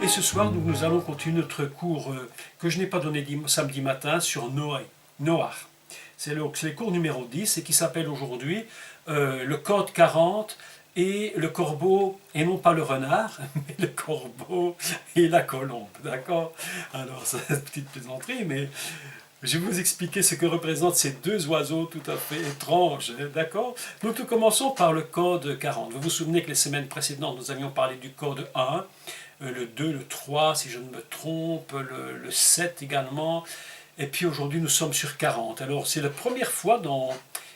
Et ce soir, nous allons continuer notre cours que je n'ai pas donné samedi matin sur Noah. C'est le cours numéro 10 et qui s'appelle aujourd'hui le code 40 et le corbeau, et non pas le renard, mais le corbeau et la colombe. D'accord? Alors, c'est une petite plaisanterie, mais je vais vous expliquer ce que représentent ces deux oiseaux tout à fait étranges. D'accord? Donc, nous commençons par le code 40. Vous vous souvenez que les semaines précédentes, nous avions parlé du code 1. Le 2, le 3, si je ne me trompe, le 7 également. Et puis aujourd'hui, nous sommes sur 40. Alors, c'est la première fois,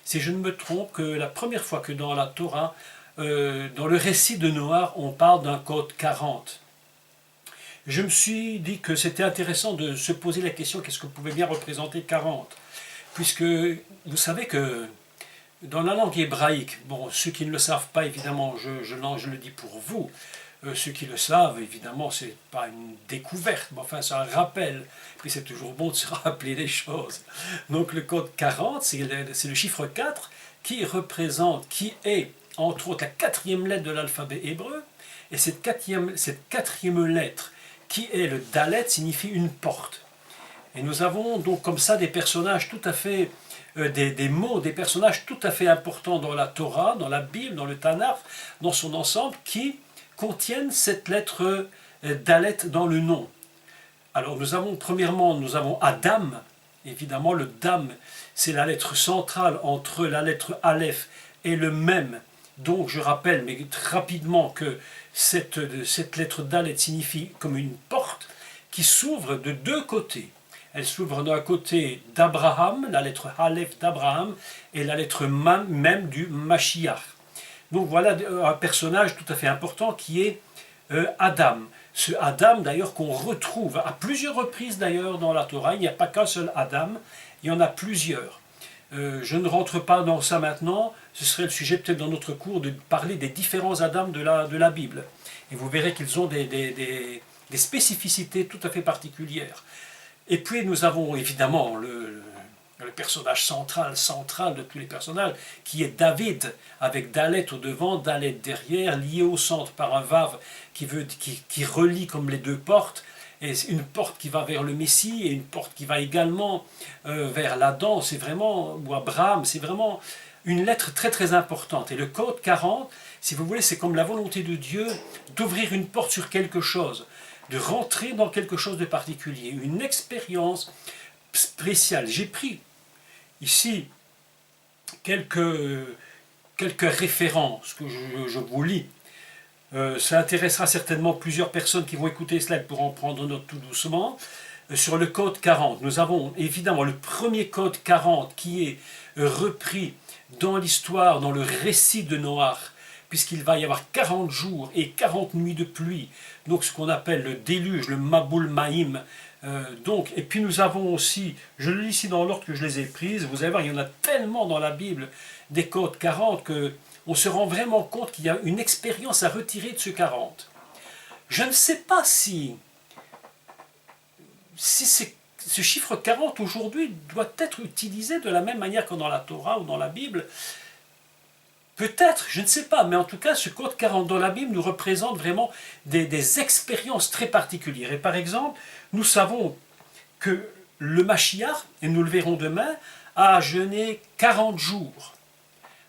si je ne me trompe, que la première fois que dans la Torah, dans le récit de Noah, on parle d'un code 40. Je me suis dit que c'était intéressant de se poser la question, qu'est-ce que pouvait bien représenter 40? Puisque vous savez que dans la langue hébraïque, bon, ceux qui ne le savent pas, évidemment, je le dis pour vous, ceux qui le savent, évidemment, c'est pas une découverte, mais enfin, c'est un rappel. Puis c'est toujours bon de se rappeler des choses. Donc le code 40, c'est le chiffre 4 qui est, entre autres, la quatrième lettre de l'alphabet hébreu. Et cette quatrième lettre, qui est le Dalet, signifie une porte. Et nous avons donc comme ça des personnages tout à fait, des mots, des personnages tout à fait importants dans la Torah, dans la Bible, dans le Tanakh, dans son ensemble, qui contiennent cette lettre Dalet dans le nom. Alors premièrement, nous avons Adam. Évidemment, le Dam, c'est la lettre centrale entre la lettre Aleph et le Mem. Donc je rappelle, mais rapidement, que cette lettre Dalet signifie comme une porte qui s'ouvre de deux côtés. Elle s'ouvre d'un côté d'Abraham, la lettre Aleph d'Abraham, et la lettre Mem du Mashiach. Donc voilà un personnage tout à fait important qui est Adam. Ce Adam d'ailleurs qu'on retrouve à plusieurs reprises d'ailleurs dans la Torah. Il n'y a pas qu'un seul Adam, il y en a plusieurs. Je ne rentre pas dans ça maintenant, ce serait le sujet peut-être dans notre cours de parler des différents Adam de la Bible. Et vous verrez qu'ils ont des spécificités tout à fait particulières. Et puis nous avons évidemment le personnage central de tous les personnages, qui est David, avec Dalet au devant, Dalet derrière, lié au centre par un Vav qui relie comme les deux portes, et une porte qui va vers le Messie, et une porte qui va également vers l'Adam, c'est vraiment, ou Abraham, c'est vraiment une lettre très très importante. Et le code 40, si vous voulez, c'est comme la volonté de Dieu d'ouvrir une porte sur quelque chose, de rentrer dans quelque chose de particulier, une expérience spéciale. J'ai pris ici quelques références que je vous lis. Ça intéressera certainement plusieurs personnes qui vont écouter cela et pourront prendre note tout doucement. Sur le code 40, nous avons évidemment le premier code 40 qui est repris dans l'histoire, dans le récit de Noah, puisqu'il va y avoir 40 jours et 40 nuits de pluie, donc ce qu'on appelle le déluge, le Mabul Maïm. Et puis nous avons aussi, je le lis ici dans l'ordre que je les ai prises, vous allez voir, il y en a tellement dans la Bible des codes 40 qu'on se rend vraiment compte qu'il y a une expérience à retirer de ce 40. Je ne sais pas si ce chiffre 40 aujourd'hui doit être utilisé de la même manière que dans la Torah ou dans la Bible. Peut-être, je ne sais pas, mais en tout cas, ce code 40 dans la Bible nous représente vraiment des expériences très particulières. Et par exemple, nous savons que le Mashiach, et nous le verrons demain, a jeûné 40 jours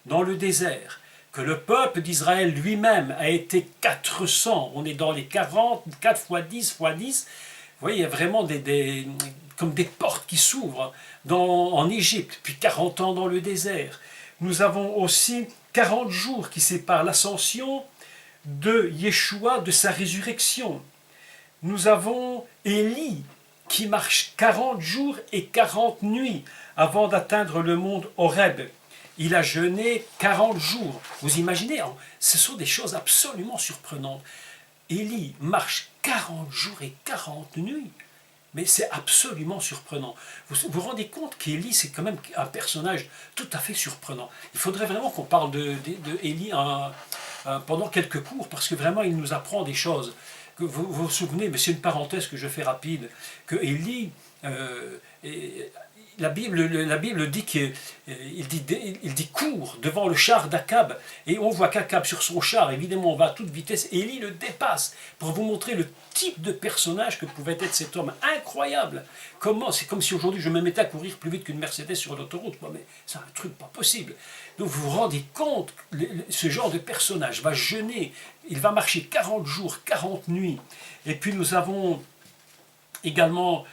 dans le désert, que le peuple d'Israël lui-même a été 400, on est dans les 40, 4 fois 10 fois 10, vous voyez, il y a vraiment comme des portes qui s'ouvrent en Égypte, puis 40 ans dans le désert. Nous avons aussi 40 jours qui séparent l'ascension de Yeshua de sa résurrection. Nous avons Élie qui marche 40 jours et 40 nuits avant d'atteindre le monde Horeb. Il a jeûné 40 jours. Vous imaginez, ce sont des choses absolument surprenantes. Élie marche 40 jours et 40 nuits. Mais c'est absolument surprenant. Vous vous rendez compte qu'Élie, c'est quand même un personnage tout à fait surprenant. Il faudrait vraiment qu'on parle de Élie pendant quelques cours, parce que vraiment, il nous apprend des choses. Vous vous souvenez, mais c'est une parenthèse que je fais rapide, que Élie, la Bible dit il dit court devant le char d'Akab, et on voit qu'Akab sur son char, évidemment, va à toute vitesse, et Élie le dépasse, pour vous montrer le type de personnage que pouvait être cet homme. Incroyable. C'est comme si aujourd'hui je me mettais à courir plus vite qu'une Mercedes sur l'autoroute, mais c'est un truc pas possible. Donc vous vous rendez compte, ce genre de personnage va jeûner, il va marcher 40 jours, 40 nuits, et puis nous avons également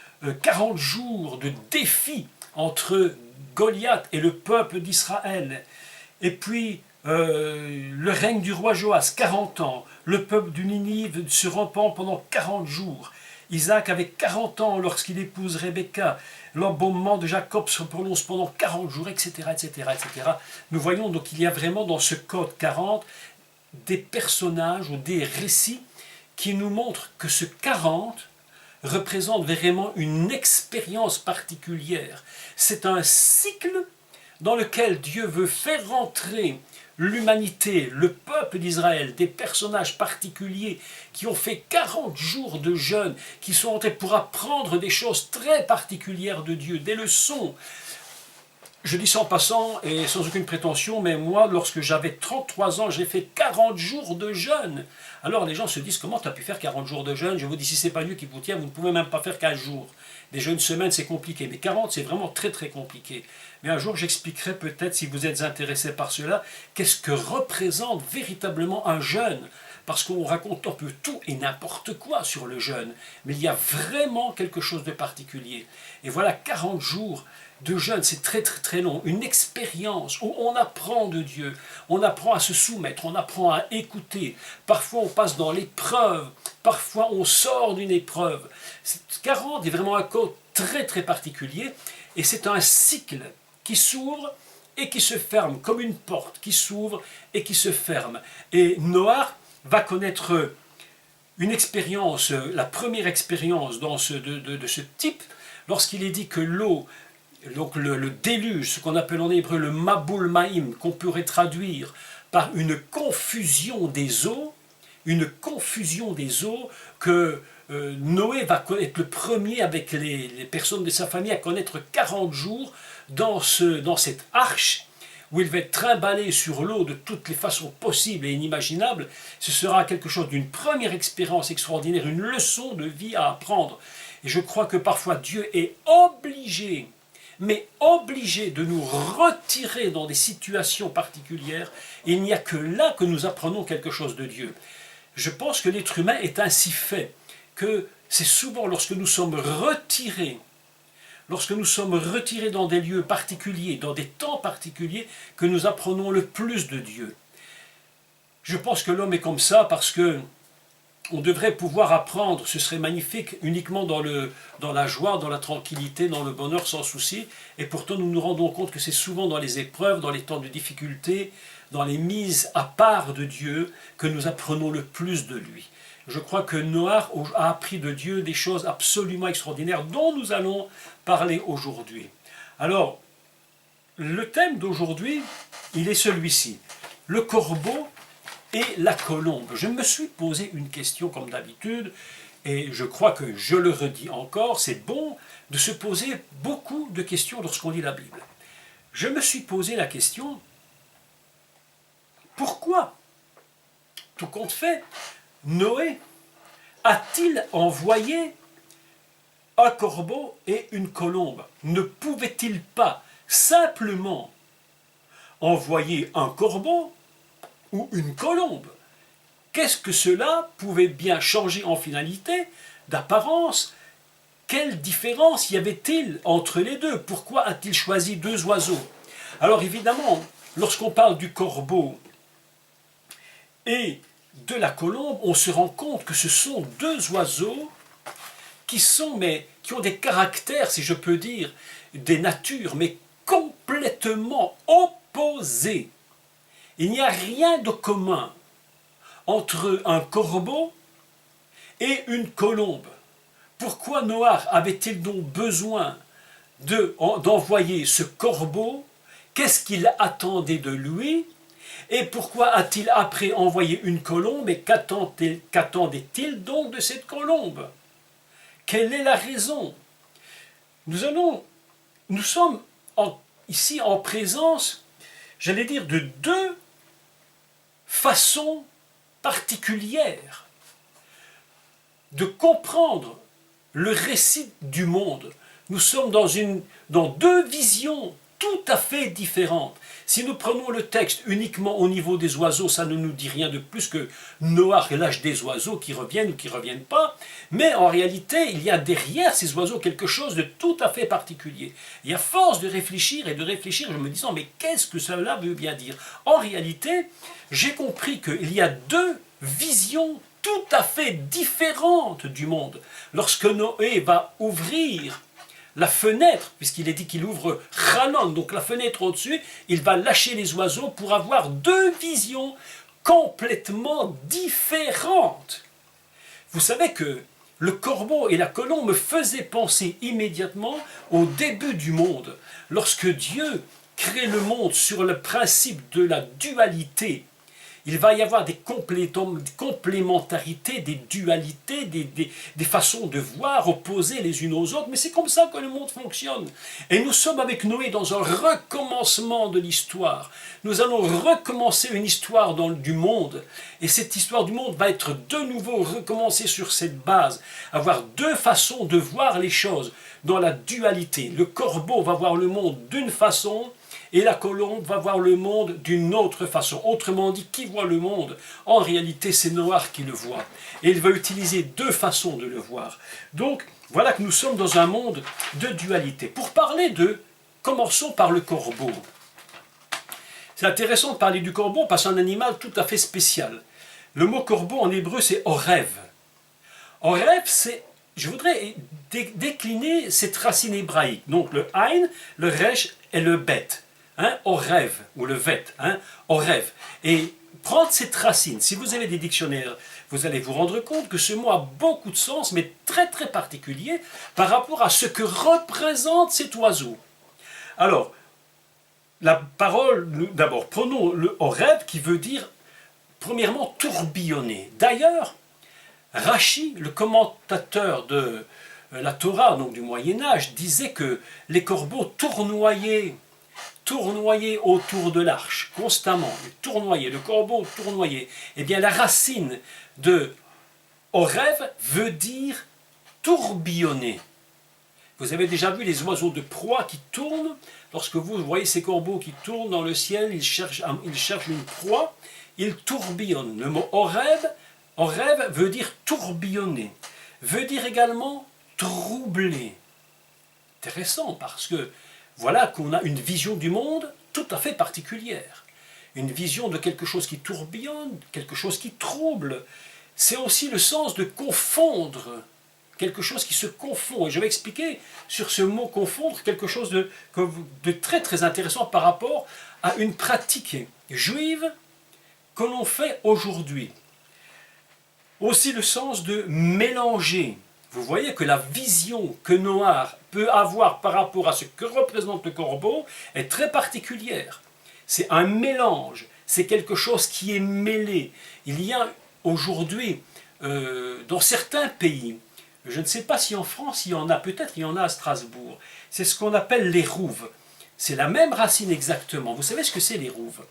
40 jours de défi entre Goliath et le peuple d'Israël. Et puis le règne du roi Joas, 40 ans. Le peuple du Ninive se repent pendant 40 jours. Isaac avait 40 ans lorsqu'il épouse Rebecca. L'embaumement de Jacob se prononce pendant 40 jours, etc., etc., etc. Nous voyons donc qu'il y a vraiment dans ce code 40 des personnages ou des récits qui nous montrent que ce 40 représente vraiment une expérience particulière. C'est un cycle dans lequel Dieu veut faire rentrer l'humanité, le peuple d'Israël, des personnages particuliers qui ont fait 40 jours de jeûne, qui sont rentrés pour apprendre des choses très particulières de Dieu, des leçons. Je dis ça en passant et sans aucune prétention, mais moi, lorsque j'avais 33 ans, j'ai fait 40 jours de jeûne. Alors les gens se disent, comment tu as pu faire 40 jours de jeûne? Je vous dis, si ce n'est pas Dieu qui vous tient, vous ne pouvez même pas faire 15 jours. Déjà une semaine, c'est compliqué, mais 40, c'est vraiment très très compliqué. Mais un jour, j'expliquerai peut-être, si vous êtes intéressé par cela, qu'est-ce que représente véritablement un jeûne. Parce qu'on raconte un peu tout et n'importe quoi sur le jeûne, mais il y a vraiment quelque chose de particulier. Et voilà, 40 jours de jeûne, c'est très très très long, une expérience où on apprend de Dieu, on apprend à se soumettre, on apprend à écouter, parfois on passe dans l'épreuve, parfois on sort d'une épreuve. 40 est vraiment un code très très particulier, et c'est un cycle qui s'ouvre et qui se ferme, comme une porte qui s'ouvre et qui se ferme. Et Noah va connaître une expérience, la première expérience de ce type, lorsqu'il est dit que l'eau, donc le déluge, ce qu'on appelle en hébreu le Mabul Maïm, qu'on pourrait traduire par une confusion des eaux, que Noé va être le premier avec les personnes de sa famille à connaître 40 jours dans cette arche, où il va être trimballé sur l'eau de toutes les façons possibles et inimaginables. Ce sera quelque chose d'une première expérience extraordinaire, une leçon de vie à apprendre. Et je crois que parfois Dieu est obligé, mais obligé de nous retirer dans des situations particulières, et il n'y a que là que nous apprenons quelque chose de Dieu. Je pense que l'être humain est ainsi fait, que c'est souvent lorsque nous sommes retirés dans des lieux particuliers, dans des temps particuliers, que nous apprenons le plus de Dieu. Je pense que l'homme est comme ça parce que on devrait pouvoir apprendre, ce serait magnifique, uniquement dans la joie, dans la tranquillité, dans le bonheur, sans souci, et pourtant nous nous rendons compte que c'est souvent dans les épreuves, dans les temps de difficulté, dans les mises à part de Dieu, que nous apprenons le plus de lui. Je crois que Noah a appris de Dieu des choses absolument extraordinaires dont nous allons parler aujourd'hui. Alors, le thème d'aujourd'hui, il est celui-ci, le corbeau et la colombe. Je me suis posé une question comme d'habitude, et je crois que je le redis encore, c'est bon de se poser beaucoup de questions lorsqu'on lit la Bible. Je me suis posé la question, pourquoi, tout compte fait, Noé a-t-il envoyé un corbeau et une colombe? Ne pouvait-il pas simplement envoyer un corbeau ou une colombe? Qu'est-ce que cela pouvait bien changer en finalité, d'apparence? Quelle différence y avait-il entre les deux? Pourquoi a-t-il choisi deux oiseaux? Alors évidemment, lorsqu'on parle du corbeau et de la colombe, on se rend compte que ce sont deux oiseaux qui ont des caractères, si je peux dire, des natures, mais complètement opposées. Il n'y a rien de commun entre un corbeau et une colombe. Pourquoi Noah avait-il donc besoin d'envoyer ce corbeau? Qu'est-ce qu'il attendait de lui? Et pourquoi a-t-il après envoyé une colombe? Et qu'attendait-il donc de cette colombe? Quelle est la raison? Nous allons nous sommes ici en présence, j'allais dire, de deux façons particulières de comprendre le récit du monde. Nous sommes dans deux visions tout à fait différentes. Si nous prenons le texte uniquement au niveau des oiseaux, ça ne nous dit rien de plus que Noach et l'âge des oiseaux qui reviennent ou qui ne reviennent pas. Mais en réalité, il y a derrière ces oiseaux quelque chose de tout à fait particulier. Et à force de réfléchir, je me disais, mais qu'est-ce que cela veut bien dire? En réalité, j'ai compris qu'il y a deux visions tout à fait différentes du monde. Lorsque Noé va ouvrir la fenêtre, puisqu'il est dit qu'il ouvre Hanan, donc la fenêtre au-dessus, il va lâcher les oiseaux pour avoir deux visions complètement différentes. Vous savez que le corbeau et la colombe me faisaient penser immédiatement au début du monde, lorsque Dieu crée le monde sur le principe de la dualité. Il va y avoir des complémentarités, des dualités, des façons de voir opposées les unes aux autres, mais c'est comme ça que le monde fonctionne. Et nous sommes avec Noé dans un recommencement de l'histoire. Nous allons recommencer une histoire du monde, et cette histoire du monde va être de nouveau recommencée sur cette base, avoir deux façons de voir les choses dans la dualité. Le corbeau va voir le monde d'une façon, et la colombe va voir le monde d'une autre façon. Autrement dit, qui voit le monde? En réalité, c'est Noach qui le voit. Et il va utiliser deux façons de le voir. Donc, voilà que nous sommes dans un monde de dualité. Pour parler commençons par le corbeau. C'est intéressant de parler du corbeau parce que c'est un animal tout à fait spécial. Le mot corbeau en hébreu, c'est orev. Orev, je voudrais décliner cette racine hébraïque. Donc, le aïn, le resh et le bet. Orev, ou le vet, orev. Et prendre cette racine, si vous avez des dictionnaires, vous allez vous rendre compte que ce mot a beaucoup de sens, mais très très particulier, par rapport à ce que représente cet oiseau. Alors, la parole, d'abord, prenons le orev qui veut dire, premièrement, tourbillonner. D'ailleurs, Rashi, le commentateur de la Torah, donc du Moyen-Âge, disait que les corbeaux tournoyaient autour de l'arche, constamment, le corbeau tournoyait. Eh bien, la racine de orev veut dire tourbillonner. Vous avez déjà vu les oiseaux de proie qui tournent? Lorsque vous voyez ces corbeaux qui tournent dans le ciel, ils cherchent une proie, ils tourbillonnent. Le mot orev veut dire tourbillonner, veut dire également troubler. Intéressant parce que voilà qu'on a une vision du monde tout à fait particulière. Une vision de quelque chose qui tourbillonne, quelque chose qui trouble. C'est aussi le sens de confondre, quelque chose qui se confond. Et je vais expliquer sur ce mot confondre quelque chose de très très intéressant par rapport à une pratique juive que l'on fait aujourd'hui. Aussi le sens de mélanger. Vous voyez que la vision que Noach peut avoir par rapport à ce que représente le corbeau est très particulière. C'est un mélange, c'est quelque chose qui est mêlé. Il y a aujourd'hui, dans certains pays, je ne sais pas si en France il y en a, peut-être il y en a à Strasbourg, c'est ce qu'on appelle les rouves. C'est la même racine exactement. Vous savez ce que c'est les rouves?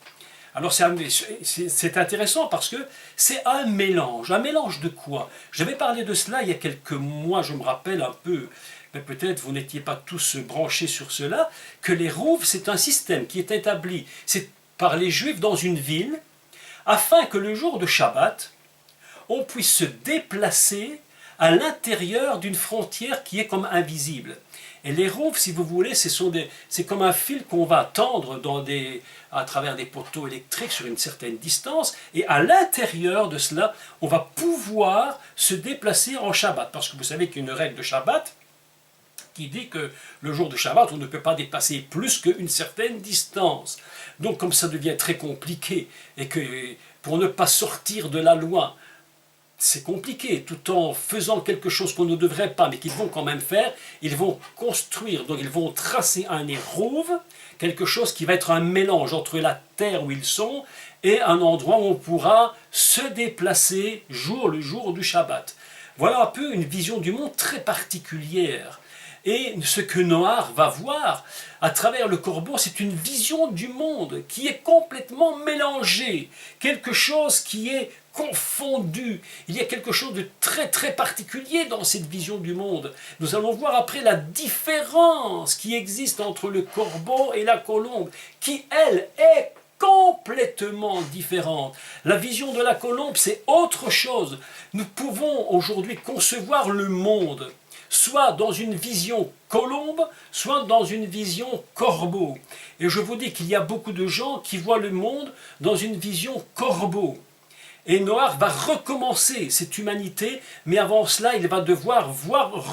Alors c'est intéressant parce que c'est un mélange. Un mélange de quoi? J'avais parlé de cela il y a quelques mois, je me rappelle un peu, mais peut-être vous n'étiez pas tous branchés sur cela, que les rouves, c'est un système qui est établi par les Juifs dans une ville, afin que le jour de Shabbat, on puisse se déplacer à l'intérieur d'une frontière qui est comme invisible. Et les rouves, si vous voulez, c'est comme un fil qu'on va tendre à travers des poteaux électriques sur une certaine distance, et à l'intérieur de cela, on va pouvoir se déplacer en Shabbat. Parce que vous savez qu'il y a une règle de Shabbat qui dit que le jour de Shabbat, on ne peut pas dépasser plus qu'une certaine distance. Donc comme ça devient très compliqué, et que pour ne pas sortir de la loi, c'est compliqué, tout en faisant quelque chose qu'on ne devrait pas, mais qu'ils vont quand même faire, ils vont construire, donc ils vont tracer un érouve, quelque chose qui va être un mélange entre la terre où ils sont et un endroit où on pourra se déplacer le jour du Shabbat. Voilà un peu une vision du monde très particulière. Et ce que Noach va voir à travers le corbeau, c'est une vision du monde qui est complètement mélangée, quelque chose qui est confondu. Il y a quelque chose de très très particulier dans cette vision du monde. Nous allons voir après la différence qui existe entre le corbeau et la colombe, qui elle est complètement différente. La vision de la colombe, c'est autre chose. Nous pouvons aujourd'hui concevoir le monde soit dans une vision colombe, soit dans une vision corbeau. Et je vous dis qu'il y a beaucoup de gens qui voient le monde dans une vision corbeau. Et Noach va recommencer cette humanité, mais avant cela, il va devoir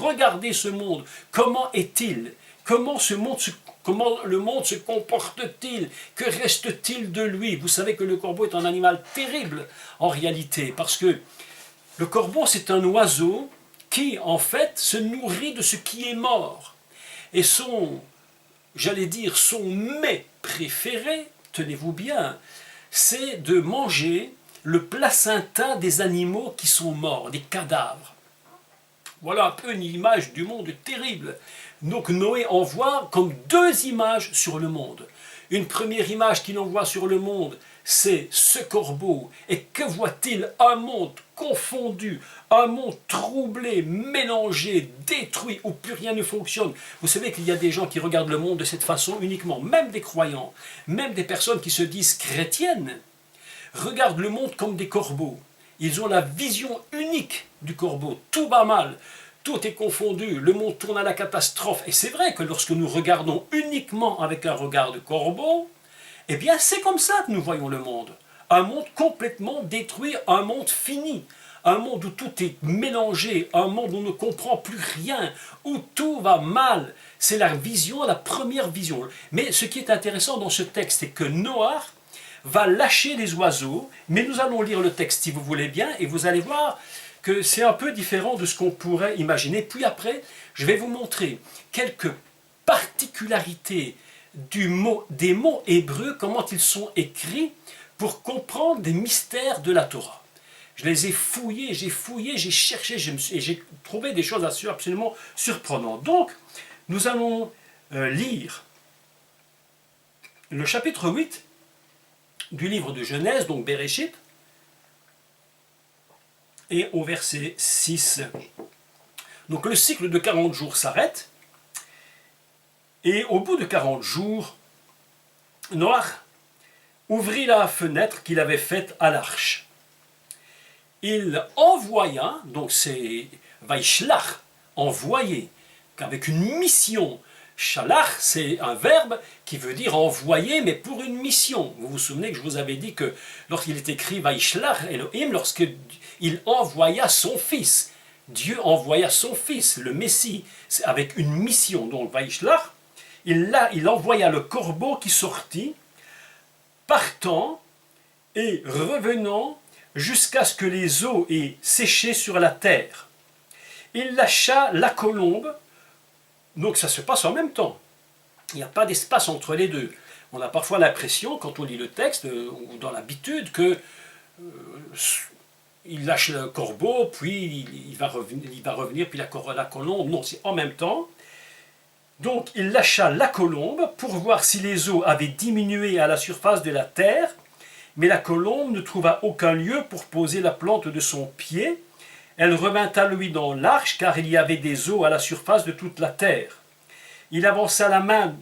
regarder ce monde. Comment est-il? Comment le monde se comporte-t-il? Que reste-t-il de lui? Vous savez que le corbeau est un animal terrible en réalité, parce que le corbeau, c'est un oiseau qui, en fait, se nourrit de ce qui est mort. Et j'allais dire, son mets préféré, tenez-vous bien, c'est de manger le placenta des animaux qui sont morts, des cadavres. Voilà un peu une image du monde terrible. Donc Noé envoie comme deux images sur le monde. Une première image qu'il envoie sur le monde, c'est ce corbeau. Et que voit-il? Un monde confondu, un monde troublé, mélangé, détruit, où plus rien ne fonctionne. Vous savez qu'il y a des gens qui regardent le monde de cette façon uniquement, même des croyants, même des personnes qui se disent chrétiennes, regardent le monde comme des corbeaux. Ils ont la vision unique du corbeau. Tout va mal, tout est confondu, le monde tourne à la catastrophe. Et c'est vrai que lorsque nous regardons uniquement avec un regard de corbeau, eh bien c'est comme ça que nous voyons le monde. Un monde complètement détruit, un monde fini, un monde où tout est mélangé, un monde où on ne comprend plus rien, où tout va mal. C'est la vision, la première vision. Mais ce qui est intéressant dans ce texte, c'est que Noach va lâcher les oiseaux, mais nous allons lire le texte si vous voulez bien, et vous allez voir que c'est un peu différent de ce qu'on pourrait imaginer. Puis après, je vais vous montrer quelques particularités des mots hébreux, comment ils sont écrits, pour comprendre des mystères de la Torah. Je les ai fouillés, j'ai cherché, et j'ai trouvé des choses absolument surprenantes. Donc, nous allons lire le chapitre 8 du livre de Genèse, donc Bereshit, et au verset 6. Donc le cycle de 40 jours s'arrête, et au bout de 40 jours, Noach ouvrit la fenêtre qu'il avait faite à l'arche. Il envoya, donc c'est Vaishlach, envoyer, avec une mission. Shalach, c'est un verbe qui veut dire envoyer, mais pour une mission. Vous vous souvenez que je vous avais dit que lorsqu'il est écrit Vaishlach Elohim, lorsqu'il envoya son fils, Dieu envoya son fils, le Messie, avec une mission. Donc Vaishlach, il envoya le corbeau qui sortit, partant et revenant jusqu'à ce que les eaux aient séché sur la terre. Il lâcha la colombe, donc ça se passe en même temps. Il n'y a pas d'espace entre les deux. On a parfois l'impression, quand on lit le texte, ou dans l'habitude, que il lâche le corbeau, puis il va revenir, puis la colombe. Non, c'est en même temps. Donc il lâcha la colombe pour voir si les eaux avaient diminué à la surface de la terre, mais la colombe ne trouva aucun lieu pour poser la plante de son pied. Elle revint à lui dans l'arche, car il y avait des eaux à la surface de toute la terre. Il avança la main,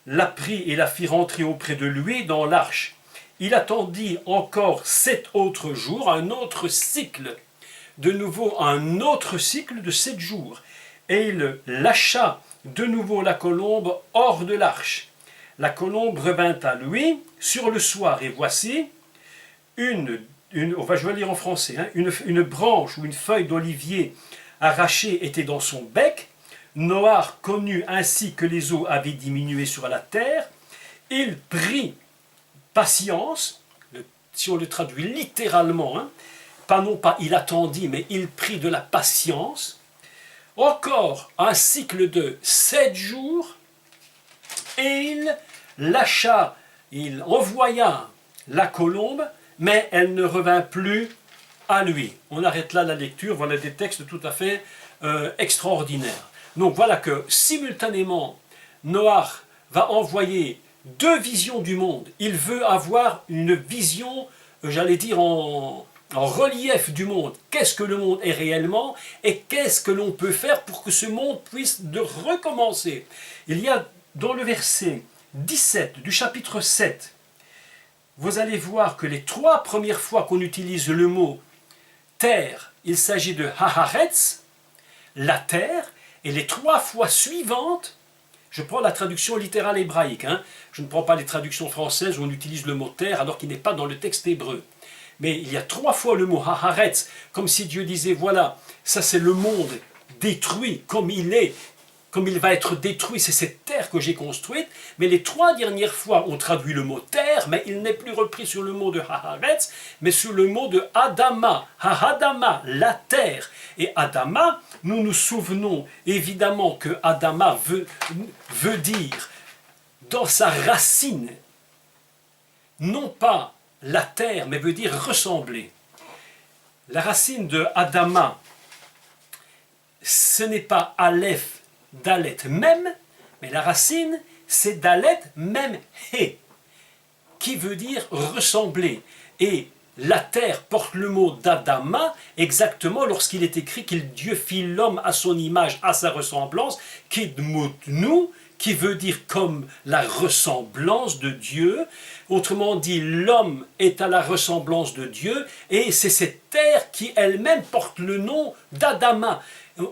la prit et la fit rentrer auprès de lui dans l'arche. Il attendit encore 7 autres jours, un autre cycle, de nouveau un autre cycle de 7 jours. Et il lâcha de nouveau la colombe hors de l'arche. La colombe revint à lui sur le soir, et voici, je vais lire en français, une branche ou une feuille d'olivier arrachée était dans son bec. Noach connut ainsi que les eaux avaient diminué sur la terre. Il prit patience, si on le traduit littéralement, non pas il attendit, mais il prit de la patience. Encore un cycle de 7 jours, et il envoya la colombe, mais elle ne revint plus à lui. On arrête là la lecture, voilà des textes tout à fait extraordinaires. Donc voilà que simultanément, Noach va envoyer deux visions du monde. Il veut avoir une vision, j'allais dire en relief du monde. Qu'est-ce que le monde est réellement et qu'est-ce que l'on peut faire pour que ce monde puisse de recommencer. Il y a dans le verset 17 du chapitre 7, vous allez voir que les trois premières fois qu'on utilise le mot terre, il s'agit de Haaretz, la terre, et les trois fois suivantes, je prends la traduction littérale hébraïque, je ne prends pas les traductions françaises où on utilise le mot terre alors qu'il n'est pas dans le texte hébreu. Mais il y a trois fois le mot Haaretz, comme si Dieu disait, voilà, ça c'est le monde détruit comme il est, comme il va être détruit, c'est cette terre que j'ai construite. Mais les trois dernières fois, on traduit le mot terre, mais il n'est plus repris sur le mot de Haaretz, mais sur le mot de Adama, Hahadama, la terre. Et Adama, nous nous souvenons évidemment que Adama veut dire, dans sa racine, non pas la terre, mais veut dire ressembler. La racine de Adama, ce n'est pas Aleph, Dalet même, mais la racine c'est Dalet même He, qui veut dire ressembler. Et la terre porte le mot d'Adama exactement lorsqu'il est écrit qu'il Dieu fit l'homme à son image, à sa ressemblance, Kidmutnu, qui veut dire comme la ressemblance de Dieu. Autrement dit, l'homme est à la ressemblance de Dieu, et c'est cette terre qui elle-même porte le nom d'Adama.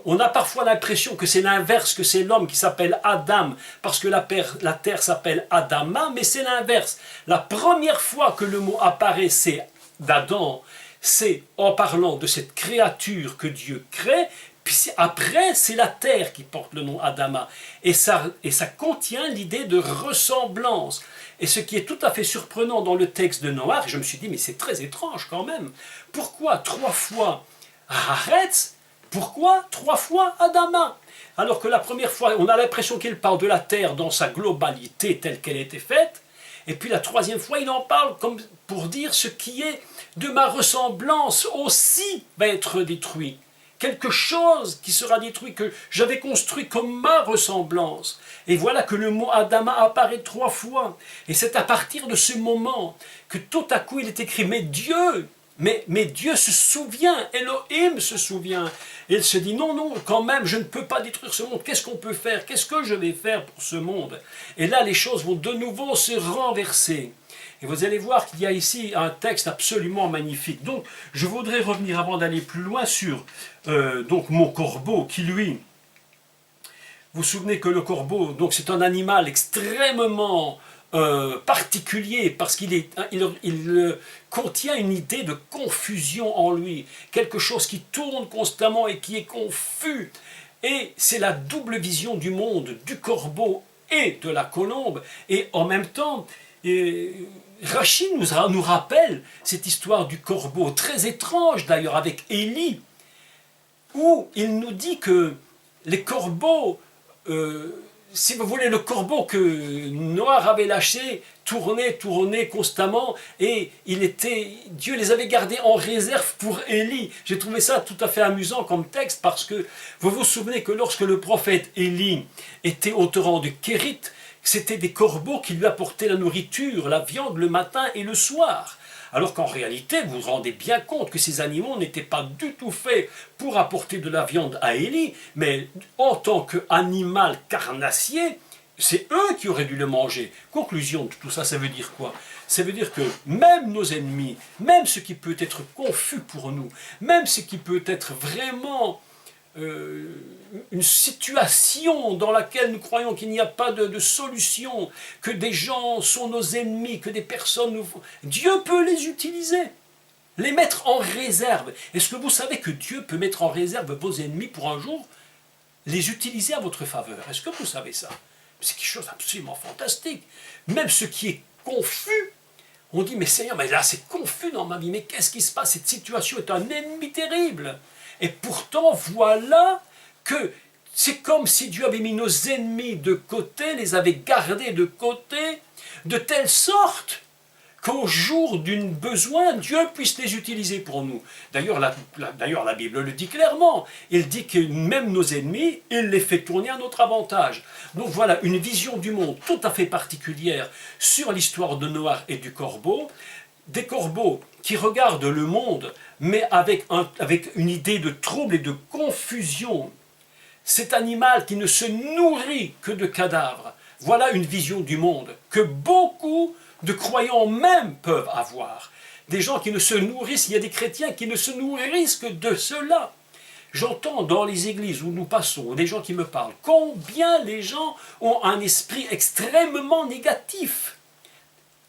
On a parfois l'impression que c'est l'inverse, que c'est l'homme qui s'appelle Adam, parce que la terre s'appelle Adama, mais c'est l'inverse. La première fois que le mot apparaît, c'est d'Adam, c'est en parlant de cette créature que Dieu crée, puis après, c'est la terre qui porte le nom Adama. Et ça contient l'idée de ressemblance. Et ce qui est tout à fait surprenant dans le texte de Noach, je me suis dit, mais c'est très étrange quand même. Pourquoi trois fois Haaretz? Pourquoi trois fois Adama? Alors que la première fois, on a l'impression qu'il parle de la terre dans sa globalité telle qu'elle était faite. Et puis la troisième fois, il en parle comme pour dire ce qui est de ma ressemblance aussi va être détruit. Quelque chose qui sera détruit, que j'avais construit comme ma ressemblance. Et voilà que le mot Adama apparaît trois fois. Et c'est à partir de ce moment que tout à coup il est écrit, mais Dieu se souvient, Elohim se souvient. Et il se dit, non, non, quand même, je ne peux pas détruire ce monde. Qu'est-ce qu'on peut faire? Qu'est-ce que je vais faire pour ce monde? Et là, les choses vont de nouveau se renverser. Et vous allez voir qu'il y a ici un texte absolument magnifique. Donc, je voudrais revenir avant d'aller plus loin sur donc mon corbeau qui, lui, vous vous souvenez que le corbeau, donc c'est un animal extrêmement particulier parce qu'il contient une idée de confusion en lui, quelque chose qui tourne constamment et qui est confus. Et c'est la double vision du monde, du corbeau et de la colombe. Et en même temps, Rachid nous rappelle cette histoire du corbeau, très étrange d'ailleurs avec Élie, où il nous dit que les corbeaux, si vous voulez, le corbeau que Noach avait lâché tournait constamment, et Dieu les avait gardés en réserve pour Élie. J'ai trouvé ça tout à fait amusant comme texte, parce que vous vous souvenez que lorsque le prophète Élie était au torrent de Kérit, c'était des corbeaux qui lui apportaient la nourriture, la viande le matin et le soir. Alors qu'en réalité, vous vous rendez bien compte que ces animaux n'étaient pas du tout faits pour apporter de la viande à Élie, mais en tant qu'animal carnassier, c'est eux qui auraient dû le manger. Conclusion de tout ça, ça veut dire quoi? Ça veut dire que même nos ennemis, même ce qui peut être confus pour nous, même ce qui peut être vraiment une situation dans laquelle nous croyons qu'il n'y a pas de solution, que des gens sont nos ennemis, que des personnes nous... Dieu peut les utiliser, les mettre en réserve. Est-ce que vous savez que Dieu peut mettre en réserve vos ennemis pour un jour les utiliser à votre faveur? Est-ce que vous savez ça? C'est quelque chose d'absolument fantastique. Même ce qui est confus, on dit, mais Seigneur, mais là c'est confus dans ma vie, mais qu'est-ce qui se passe? Cette situation est un ennemi terrible. Et pourtant, voilà que c'est comme si Dieu avait mis nos ennemis de côté, les avait gardés de côté, de telle sorte qu'au jour d'un besoin, Dieu puisse les utiliser pour nous. D'ailleurs, la Bible le dit clairement. Il dit que même nos ennemis, il les fait tourner à notre avantage. Donc voilà, une vision du monde tout à fait particulière sur l'histoire de Noach et du corbeau. Des corbeaux qui regardent le monde, mais avec une idée de trouble et de confusion. Cet animal qui ne se nourrit que de cadavres. Voilà une vision du monde que beaucoup de croyants même peuvent avoir. Des gens qui ne se nourrissent, il y a des chrétiens qui ne se nourrissent que de cela. J'entends dans les églises où nous passons, des gens qui me parlent, combien les gens ont un esprit extrêmement négatif.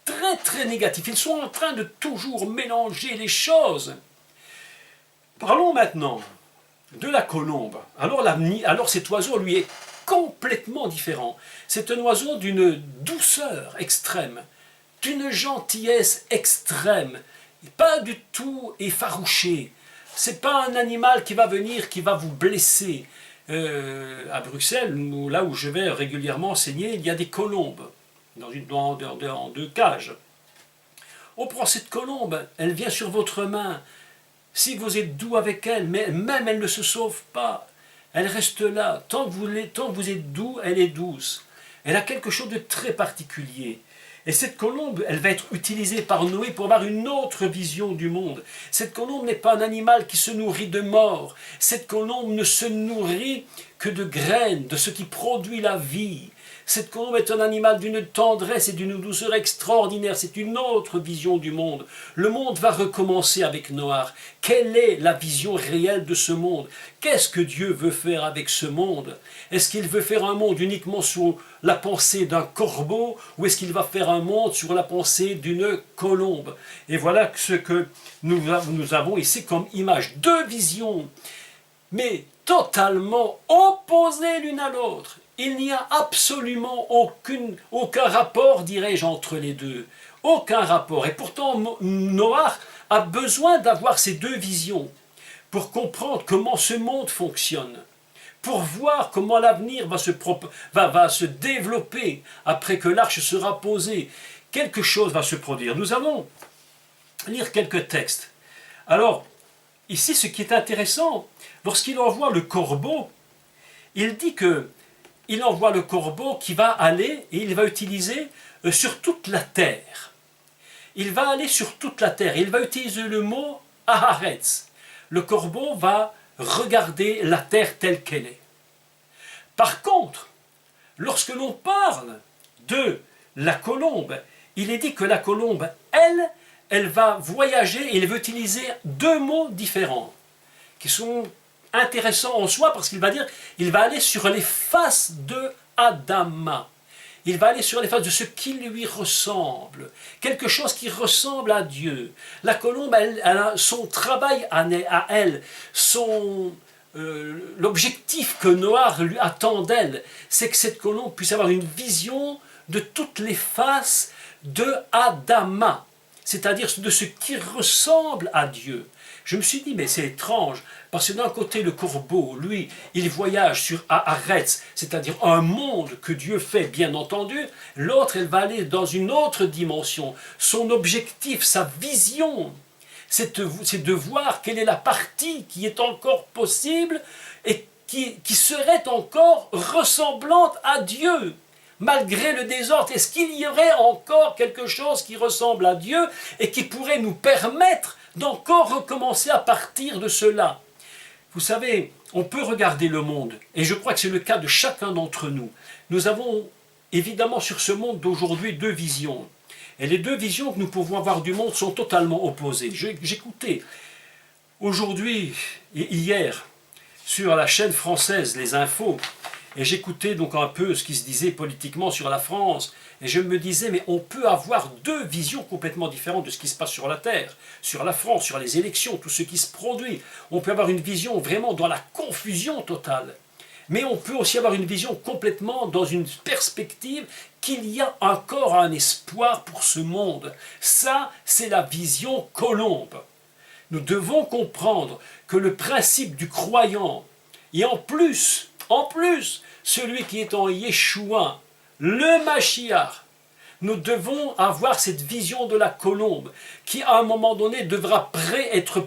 Très très négatif. Ils sont en train de toujours mélanger les choses. Parlons maintenant de la colombe. Alors cet oiseau, lui, est complètement différent. C'est un oiseau d'une douceur extrême, d'une gentillesse extrême, pas du tout effarouché. C'est pas un animal qui va venir, qui va vous blesser. À Bruxelles, là où je vais régulièrement enseigner, il y a des colombes dans deux cages. On prend cette colombe, elle vient sur votre main. Si vous êtes doux avec elle, mais même elle ne se sauve pas. Elle reste là. Tant que vous êtes doux, elle est douce. Elle a quelque chose de très particulier. Et cette colombe, elle va être utilisée par Noé pour avoir une autre vision du monde. Cette colombe n'est pas un animal qui se nourrit de mort. Cette colombe ne se nourrit que de graines, de ce qui produit la vie. Cette colombe est un animal d'une tendresse et d'une douceur extraordinaire. C'est une autre vision du monde. Le monde va recommencer avec Noach. Quelle est la vision réelle de ce monde? Qu'est-ce que Dieu veut faire avec ce monde? Est-ce qu'il veut faire un monde uniquement sur la pensée d'un corbeau ou est-ce qu'il va faire un monde sur la pensée d'une colombe? Et voilà ce que nous avons ici comme image. Deux visions, mais totalement opposées l'une à l'autre. Il n'y a absolument aucun rapport, dirais-je, entre les deux. Aucun rapport. Et pourtant, Noach a besoin d'avoir ces deux visions pour comprendre comment ce monde fonctionne, pour voir comment l'avenir va se développer après que l'arche sera posée. Quelque chose va se produire. Nous allons lire quelques textes. Alors, ici, ce qui est intéressant, lorsqu'il envoie le corbeau, il dit que il envoie le corbeau qui va aller et il va utiliser sur toute la terre. Il va aller sur toute la terre. Il va utiliser le mot Aharetz. Le corbeau va regarder la terre telle qu'elle est. Par contre, lorsque l'on parle de la colombe, il est dit que la colombe, elle va voyager et elle va utiliser deux mots différents qui sont intéressant en soi parce qu'il va dire, il va aller sur les faces de Adama. Il va aller sur les faces de ce qui lui ressemble. Quelque chose qui ressemble à Dieu. La colombe, elle a son travail à elle. L'objectif que Noach lui attend d'elle, c'est que cette colombe puisse avoir une vision de toutes les faces de Adama. C'est-à-dire de ce qui ressemble à Dieu. Je me suis dit, mais c'est étrange, parce que d'un côté, le corbeau, lui, il voyage sur Aharetz, c'est-à-dire un monde que Dieu fait, bien entendu. L'autre, elle va aller dans une autre dimension. Son objectif, sa vision, c'est de voir quelle est la partie qui est encore possible et qui serait encore ressemblante à Dieu. Malgré le désordre, est-ce qu'il y aurait encore quelque chose qui ressemble à Dieu et qui pourrait nous permettre d'encore recommencer à partir de cela? Vous savez, on peut regarder le monde, et je crois que c'est le cas de chacun d'entre nous. Nous avons évidemment sur ce monde d'aujourd'hui deux visions. Et les deux visions que nous pouvons avoir du monde sont totalement opposées. J'écoutais aujourd'hui et hier sur la chaîne française Les Infos, et j'écoutais donc un peu ce qui se disait politiquement sur la France, et je me disais, mais on peut avoir deux visions complètement différentes de ce qui se passe sur la Terre, sur la France, sur les élections, tout ce qui se produit. On peut avoir une vision vraiment dans la confusion totale. Mais on peut aussi avoir une vision complètement dans une perspective qu'il y a encore un espoir pour ce monde. Ça, c'est la vision colombe. Nous devons comprendre que le principe du croyant, et en plus, celui qui est en Yeshua, le Mashiach, Nous devons avoir cette vision de la colombe qui, à un moment donné, devra être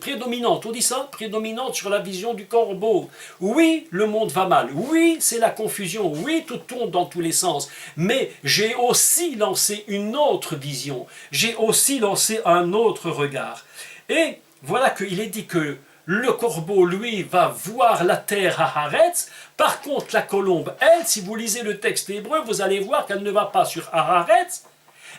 prédominante. On dit ça? Prédominante sur la vision du corbeau. Oui, le monde va mal. Oui, c'est la confusion. Oui, tout tourne dans tous les sens. Mais j'ai aussi lancé une autre vision. J'ai aussi lancé un autre regard. Et voilà qu'il est dit que le corbeau, lui, va voir la terre à Haaretz. Par contre, la colombe, elle, si vous lisez le texte hébreu, vous allez voir qu'elle ne va pas sur Haaretz,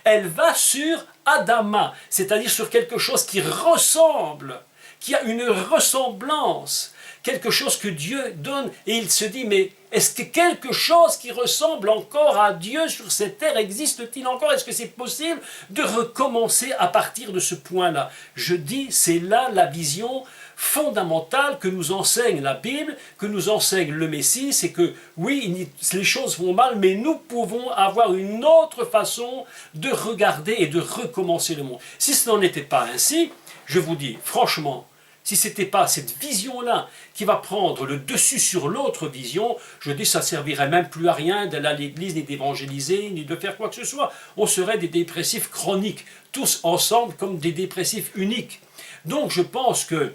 elle va sur Adama, c'est-à-dire sur quelque chose qui ressemble, qui a une ressemblance, quelque chose que Dieu donne. Et il se dit, mais est-ce que quelque chose qui ressemble encore à Dieu sur cette terre existe-t-il encore? Est-ce que c'est possible de recommencer à partir de ce point-là? Je dis, c'est là la vision fondamentale que nous enseigne la Bible, que nous enseigne le Messie, c'est que oui, les choses vont mal, mais nous pouvons avoir une autre façon de regarder et de recommencer le monde. Si ce n'en était pas ainsi, je vous dis franchement, si ce n'était pas cette vision-là qui va prendre le dessus sur l'autre vision, je dis ça ne servirait même plus à rien d'aller à l'église, ni d'évangéliser, ni de faire quoi que ce soit. On serait des dépressifs chroniques, tous ensemble comme des dépressifs uniques. Donc je pense que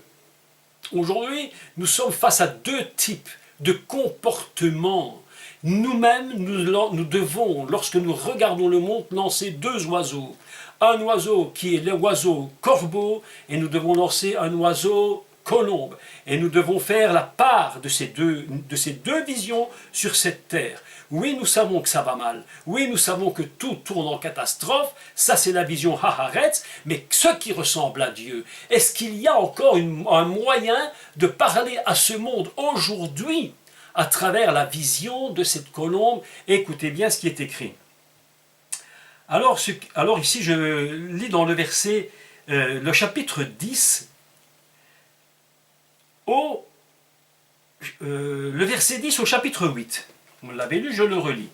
aujourd'hui, nous sommes face à deux types de comportements. Nous-mêmes, nous devons, lorsque nous regardons le monde, lancer deux oiseaux. Un oiseau qui est l'oiseau corbeau, et nous devons lancer un oiseau colombe. Et nous devons faire la part de ces deux visions sur cette terre. Oui, nous savons que ça va mal. Oui, nous savons que tout tourne en catastrophe. Ça, c'est la vision Haaretz. Mais ce qui ressemble à Dieu, est-ce qu'il y a encore un moyen de parler à ce monde aujourd'hui à travers la vision de cette colombe? Écoutez bien ce qui est écrit. Alors ici, je lis dans le verset, le chapitre 10, le verset 10 au chapitre 8. Vous l'avez lu, je le relis.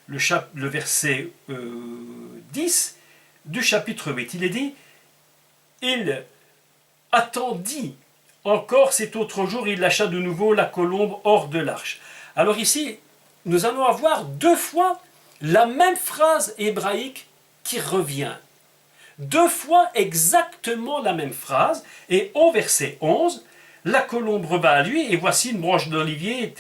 Le verset 10 du chapitre 8, il est dit « Il attendit encore cet autre jour, il lâcha de nouveau la colombe hors de l'arche. » Alors ici, nous allons avoir deux fois la même phrase hébraïque qui revient. Deux fois exactement la même phrase. Et au verset 11, la colombe revint à lui, et voici une branche d'olivier,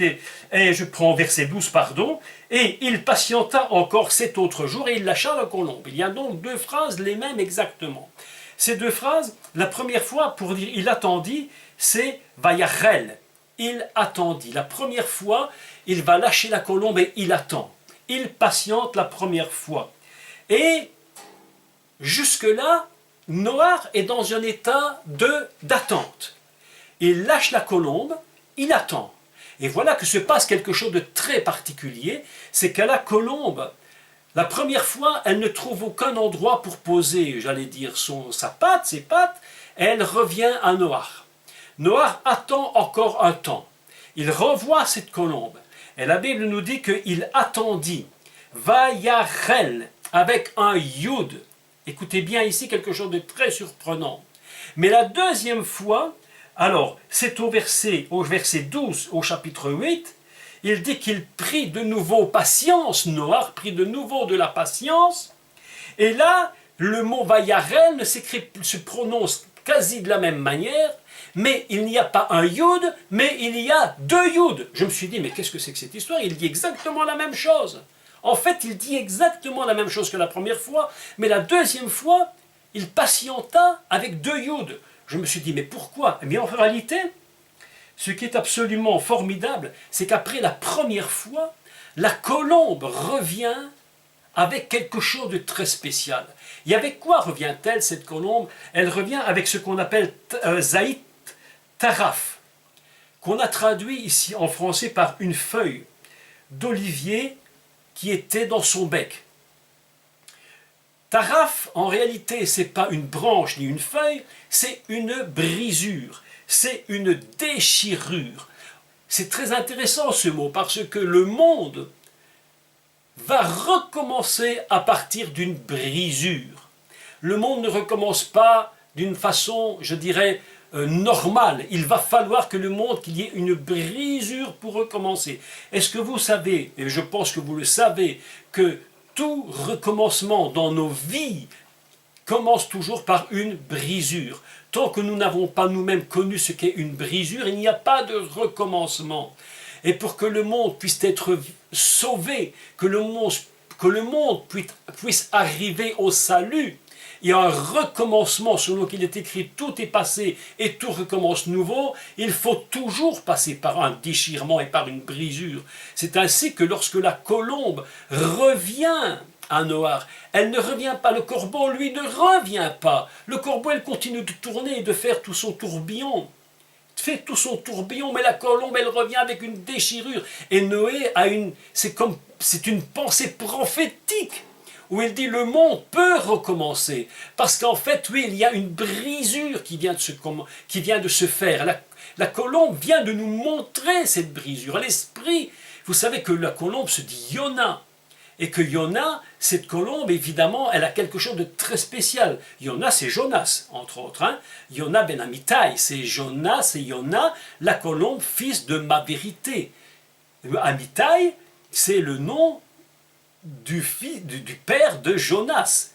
et je prends verset 12, pardon, et il patienta encore cet autre jour, et il lâcha la colombe. Il y a donc deux phrases, les mêmes exactement. Ces deux phrases, la première fois, pour dire il attendit, c'est vayachel. Il attendit. La première fois, il va lâcher la colombe et il attend. Il patiente la première fois. Et jusque-là, Noach est dans un état d'attente. Il lâche la colombe, il attend. Et voilà que se passe quelque chose de très particulier, c'est qu'à la colombe, la première fois, elle ne trouve aucun endroit pour poser, j'allais dire, ses pattes, et elle revient à Noach. Noach attend encore un temps. Il revoit cette colombe. Et la Bible nous dit qu'il attendit. Vayachel, avec un yud. Écoutez bien ici quelque chose de très surprenant. Mais la deuxième fois, alors, c'est au verset 12, au chapitre 8, il dit qu'il prit de nouveau patience, Noach prit de nouveau de la patience, et là, le mot Vayachel se prononce quasi de la même manière, mais il n'y a pas un yud, mais il y a deux yud. Je me suis dit, mais qu'est-ce que c'est que cette histoire? Il dit exactement la même chose. En fait, il dit exactement la même chose que la première fois, mais la deuxième fois, il patienta avec deux yud. Je me suis dit, mais pourquoi? Eh bien, en réalité, ce qui est absolument formidable, c'est qu'après la première fois, la colombe revient avec quelque chose de très spécial. Et avec quoi revient-elle, cette colombe? Elle revient avec ce qu'on appelle zaït taraf, qu'on a traduit ici en français par une feuille d'olivier qui était dans son bec. Taraf, en réalité, ce n'est pas une branche ni une feuille, c'est une brisure, c'est une déchirure. C'est très intéressant ce mot, parce que le monde va recommencer à partir d'une brisure. Le monde ne recommence pas d'une façon, je dirais, normale. Il va falloir que le monde, qu'il y ait une brisure pour recommencer. Est-ce que vous savez, et je pense que vous le savez, que tout recommencement dans nos vies commence toujours par une brisure. Tant que nous n'avons pas nous-mêmes connu ce qu'est une brisure, il n'y a pas de recommencement. Et pour que le monde puisse être sauvé, que le monde puisse arriver au salut, il y a un recommencement selon qu'il est écrit, tout est passé et tout recommence nouveau. Il faut toujours passer par un déchirement et par une brisure. C'est ainsi que lorsque la colombe revient à Noach, elle ne revient pas, le corbeau lui ne revient pas. Le corbeau, elle continue de tourner et de faire tout son tourbillon. Fait tout son tourbillon, mais la colombe, elle revient avec une déchirure. Et Noé c'est une pensée prophétique, où il dit le monde peut recommencer. Parce qu'en fait, oui, il y a une brisure qui vient de se faire. La colombe vient de nous montrer cette brisure. L'esprit, vous savez que la colombe se dit Yona. Et que Yona, cette colombe, évidemment, elle a quelque chose de très spécial. Yona, c'est Jonas, entre autres. Hein. Yona ben Amittai, c'est Jonas, c'est Yona, la colombe, fils de ma vérité. Amittai, c'est le nom du père de Jonas.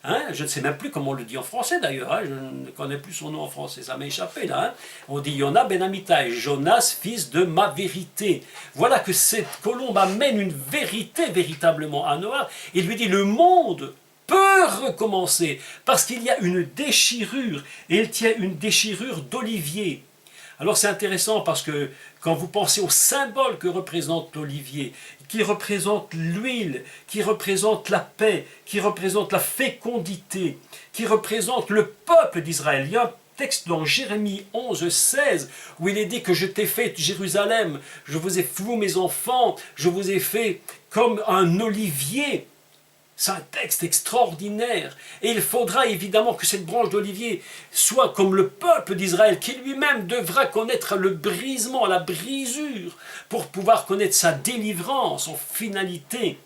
Hein, je ne sais même plus comment on le dit en français d'ailleurs, hein, je ne connais plus son nom en français, ça m'a échappé là. Hein. On dit Yona ben Amittai, Jonas, fils de ma vérité. Voilà que cette colombe amène une vérité véritablement à Noach. Il lui dit le monde peut recommencer parce qu'il y a une déchirure, et il tient une déchirure d'olivier. Alors c'est intéressant parce que quand vous pensez au symbole que représente l'olivier, qui représente l'huile, qui représente la paix, qui représente la fécondité, qui représente le peuple d'Israël. Il y a un texte dans Jérémie 11, 16, où il est dit que je t'ai fait, Jérusalem, je vous ai fait, vous mes enfants, je vous ai fait comme un olivier. C'est un texte extraordinaire. Et il faudra évidemment que cette branche d'olivier soit comme le peuple d'Israël, qui lui-même devra connaître le brisement, la brisure, pour pouvoir connaître sa délivrance en finalité.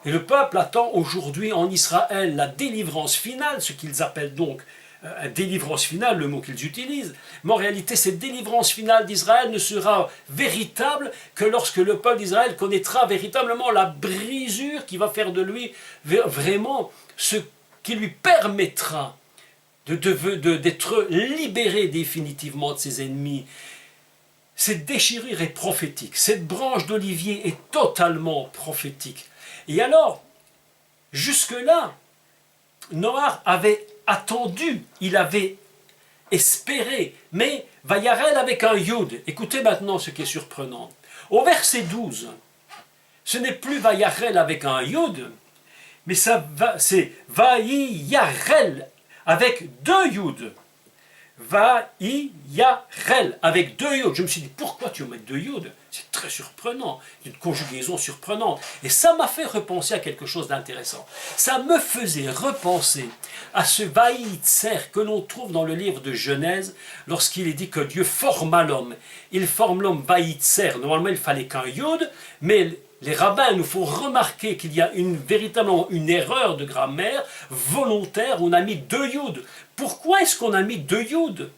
Et le peuple attend aujourd'hui en Israël la délivrance finale, ce qu'ils appellent donc délivrance finale, le mot qu'ils utilisent. Mais en réalité, cette délivrance finale d'Israël ne sera véritable que lorsque le peuple d'Israël connaîtra véritablement la brisure qui va faire de lui vraiment ce qui lui permettra d'être libéré définitivement de ses ennemis. Cette déchirure est prophétique. Cette branche d'olivier est totalement prophétique. Et alors, jusque-là, Noach avait attendu, il avait espéré, mais Vayarel avec un Yud. Écoutez maintenant ce qui est surprenant. Au verset 12, ce n'est plus Vayarel avec un Yud, mais c'est Vayarel avec deux Yud. Vayarel avec deux Yud. Je me suis dit, pourquoi tu mets deux Yud? C'est très surprenant, une conjugaison surprenante. Et ça m'a fait repenser à quelque chose d'intéressant. Ça me faisait repenser à ce Vaïtser que l'on trouve dans le livre de Genèse, lorsqu'il est dit que Dieu forma l'homme. Il forme l'homme Vaïtser. Normalement, il fallait qu'un Yud, mais les rabbins nous font remarquer qu'il y a véritablement une erreur de grammaire volontaire. On a mis deux Yud. Pourquoi est-ce qu'on a mis deux Yud?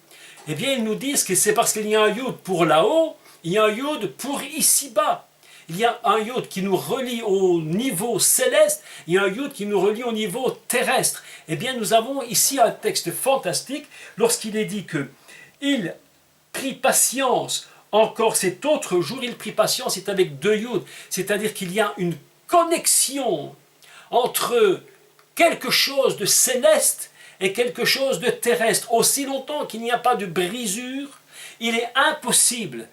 Eh bien, ils nous disent que c'est parce qu'il y a un Yud pour là-haut, il y a un Yud pour ici-bas. Il y a un Yud qui nous relie au niveau céleste, il y a un Yud qui nous relie au niveau terrestre. Eh bien, nous avons ici un texte fantastique lorsqu'il est dit que il prit patience encore cet autre jour, il prit patience, c'est avec deux Yud. C'est-à-dire qu'il y a une connexion entre quelque chose de céleste et quelque chose de terrestre. Aussi longtemps qu'il n'y a pas de brisure, il est impossible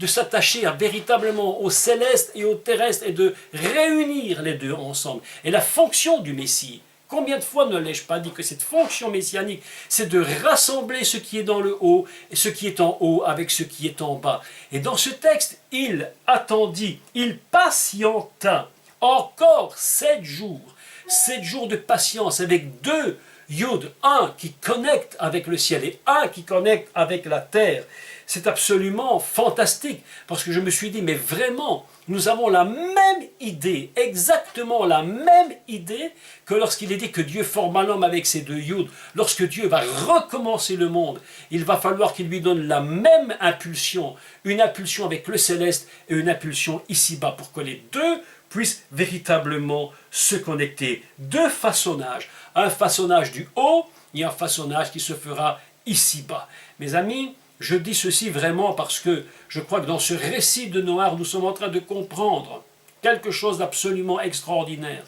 de s'attacher véritablement au céleste et au terrestre et de réunir les deux ensemble. Et la fonction du Messie, combien de fois ne l'ai-je pas dit que cette fonction messianique, c'est de rassembler ce qui est dans le haut et ce qui est en haut avec ce qui est en bas. Et dans ce texte, il attendit, il patienta encore 7 jours. 7 jours de patience avec deux Yud, un qui connecte avec le ciel et un qui connecte avec la terre. C'est absolument fantastique, parce que je me suis dit, mais vraiment, nous avons la même idée, exactement la même idée, que lorsqu'il est dit que Dieu forma l'homme avec ses deux Yud. Lorsque Dieu va recommencer le monde, il va falloir qu'il lui donne la même impulsion, une impulsion avec le céleste et une impulsion ici-bas, pour que les deux puisse véritablement se connecter. Deux façonnages, un façonnage du haut et un façonnage qui se fera ici-bas. Mes amis, je dis ceci vraiment parce que je crois que dans ce récit de Noir, nous sommes en train de comprendre quelque chose d'absolument extraordinaire.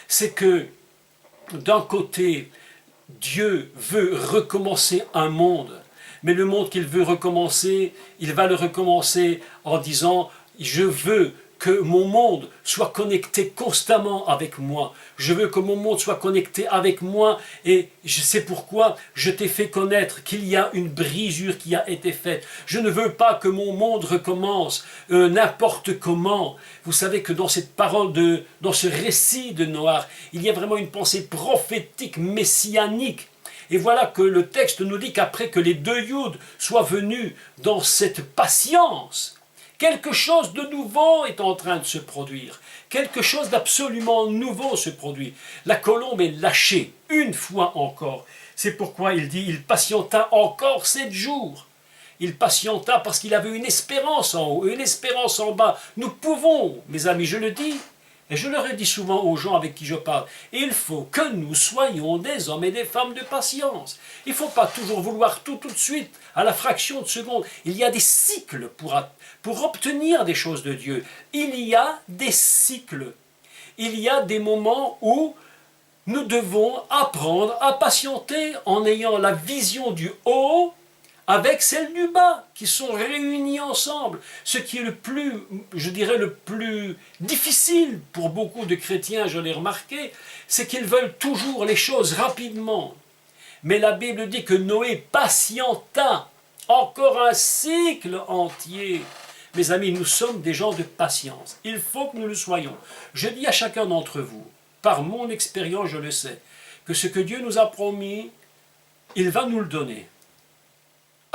C'est que d'un côté, Dieu veut recommencer un monde, mais le monde qu'il veut recommencer, il va le recommencer en disant « Je veux que mon monde soit connecté constamment avec moi. Je veux que mon monde soit connecté avec moi et c'est pourquoi je t'ai fait connaître qu'il y a une brisure qui a été faite. Je ne veux pas que mon monde recommence n'importe comment. » Vous savez que dans cette parole, dans ce récit de Noir, il y a vraiment une pensée prophétique, messianique. Et voilà que le texte nous dit qu'après que les deux Youds soient venus dans cette patience, quelque chose de nouveau est en train de se produire. Quelque chose d'absolument nouveau se produit. La colombe est lâchée, une fois encore. C'est pourquoi il dit, il patienta encore 7 jours. Il patienta parce qu'il avait une espérance en haut, une espérance en bas. Nous pouvons, mes amis, je le dis, et je le redis souvent aux gens avec qui je parle, il faut que nous soyons des hommes et des femmes de patience. Il ne faut pas toujours vouloir tout de suite, à la fraction de seconde. Il y a des cycles pour obtenir des choses de Dieu. Il y a des cycles. Il y a des moments où nous devons apprendre à patienter en ayant la vision du haut avec celle du bas, qui sont réunies ensemble. Ce qui est le plus, je dirais, le plus difficile pour beaucoup de chrétiens, je l'ai remarqué, c'est qu'ils veulent toujours les choses rapidement. Mais la Bible dit que Noé patienta encore un cycle entier. Mes amis, nous sommes des gens de patience. Il faut que nous le soyons. Je dis à chacun d'entre vous, par mon expérience, je le sais, que ce que Dieu nous a promis, il va nous le donner.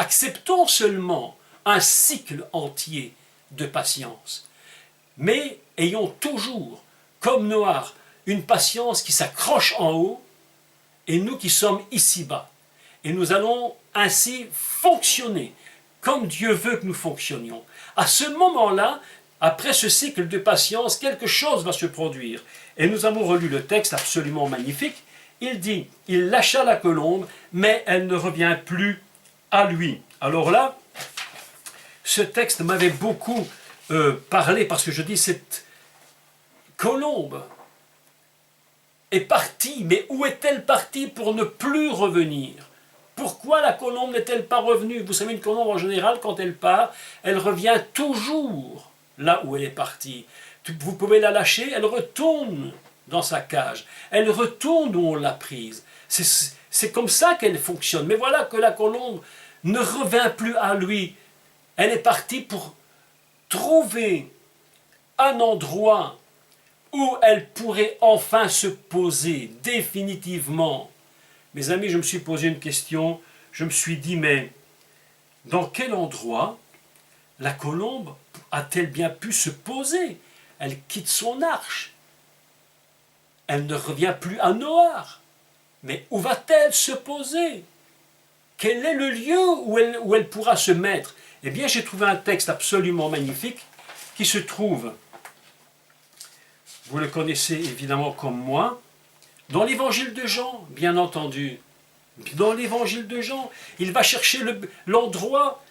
Acceptons seulement un cycle entier de patience, mais ayons toujours, comme Noir, une patience qui s'accroche en haut, et nous qui sommes ici-bas. Et nous allons ainsi fonctionner comme Dieu veut que nous fonctionnions. À ce moment-là, après ce cycle de patience, quelque chose va se produire. Et nous avons relu le texte absolument magnifique. Il dit, il lâcha la colombe, mais elle ne revient plus à lui. Alors là, ce texte m'avait beaucoup parlé, parce que je dis, cette colombe est partie, mais où est-elle partie pour ne plus revenir? Pourquoi la colombe n'est-elle pas revenue? Vous savez, une colombe en général, quand elle part, elle revient toujours là où elle est partie. Vous pouvez la lâcher, elle retourne dans sa cage. Elle retourne où on l'a prise. C'est comme ça qu'elle fonctionne. Mais voilà que la colombe ne revient plus à lui. Elle est partie pour trouver un endroit où elle pourrait enfin se poser définitivement. Mes amis, je me suis posé une question. Je me suis dit, mais dans quel endroit la colombe a-t-elle bien pu se poser? Elle quitte son arche. Elle ne revient plus à Noar. Mais où va-t-elle se poser? Quel est le lieu où elle pourra se mettre? Eh bien, j'ai trouvé un texte absolument magnifique qui se trouve, vous le connaissez évidemment comme moi, dans l'évangile de Jean, bien entendu. Dans l'évangile de Jean, il va chercher l'endroit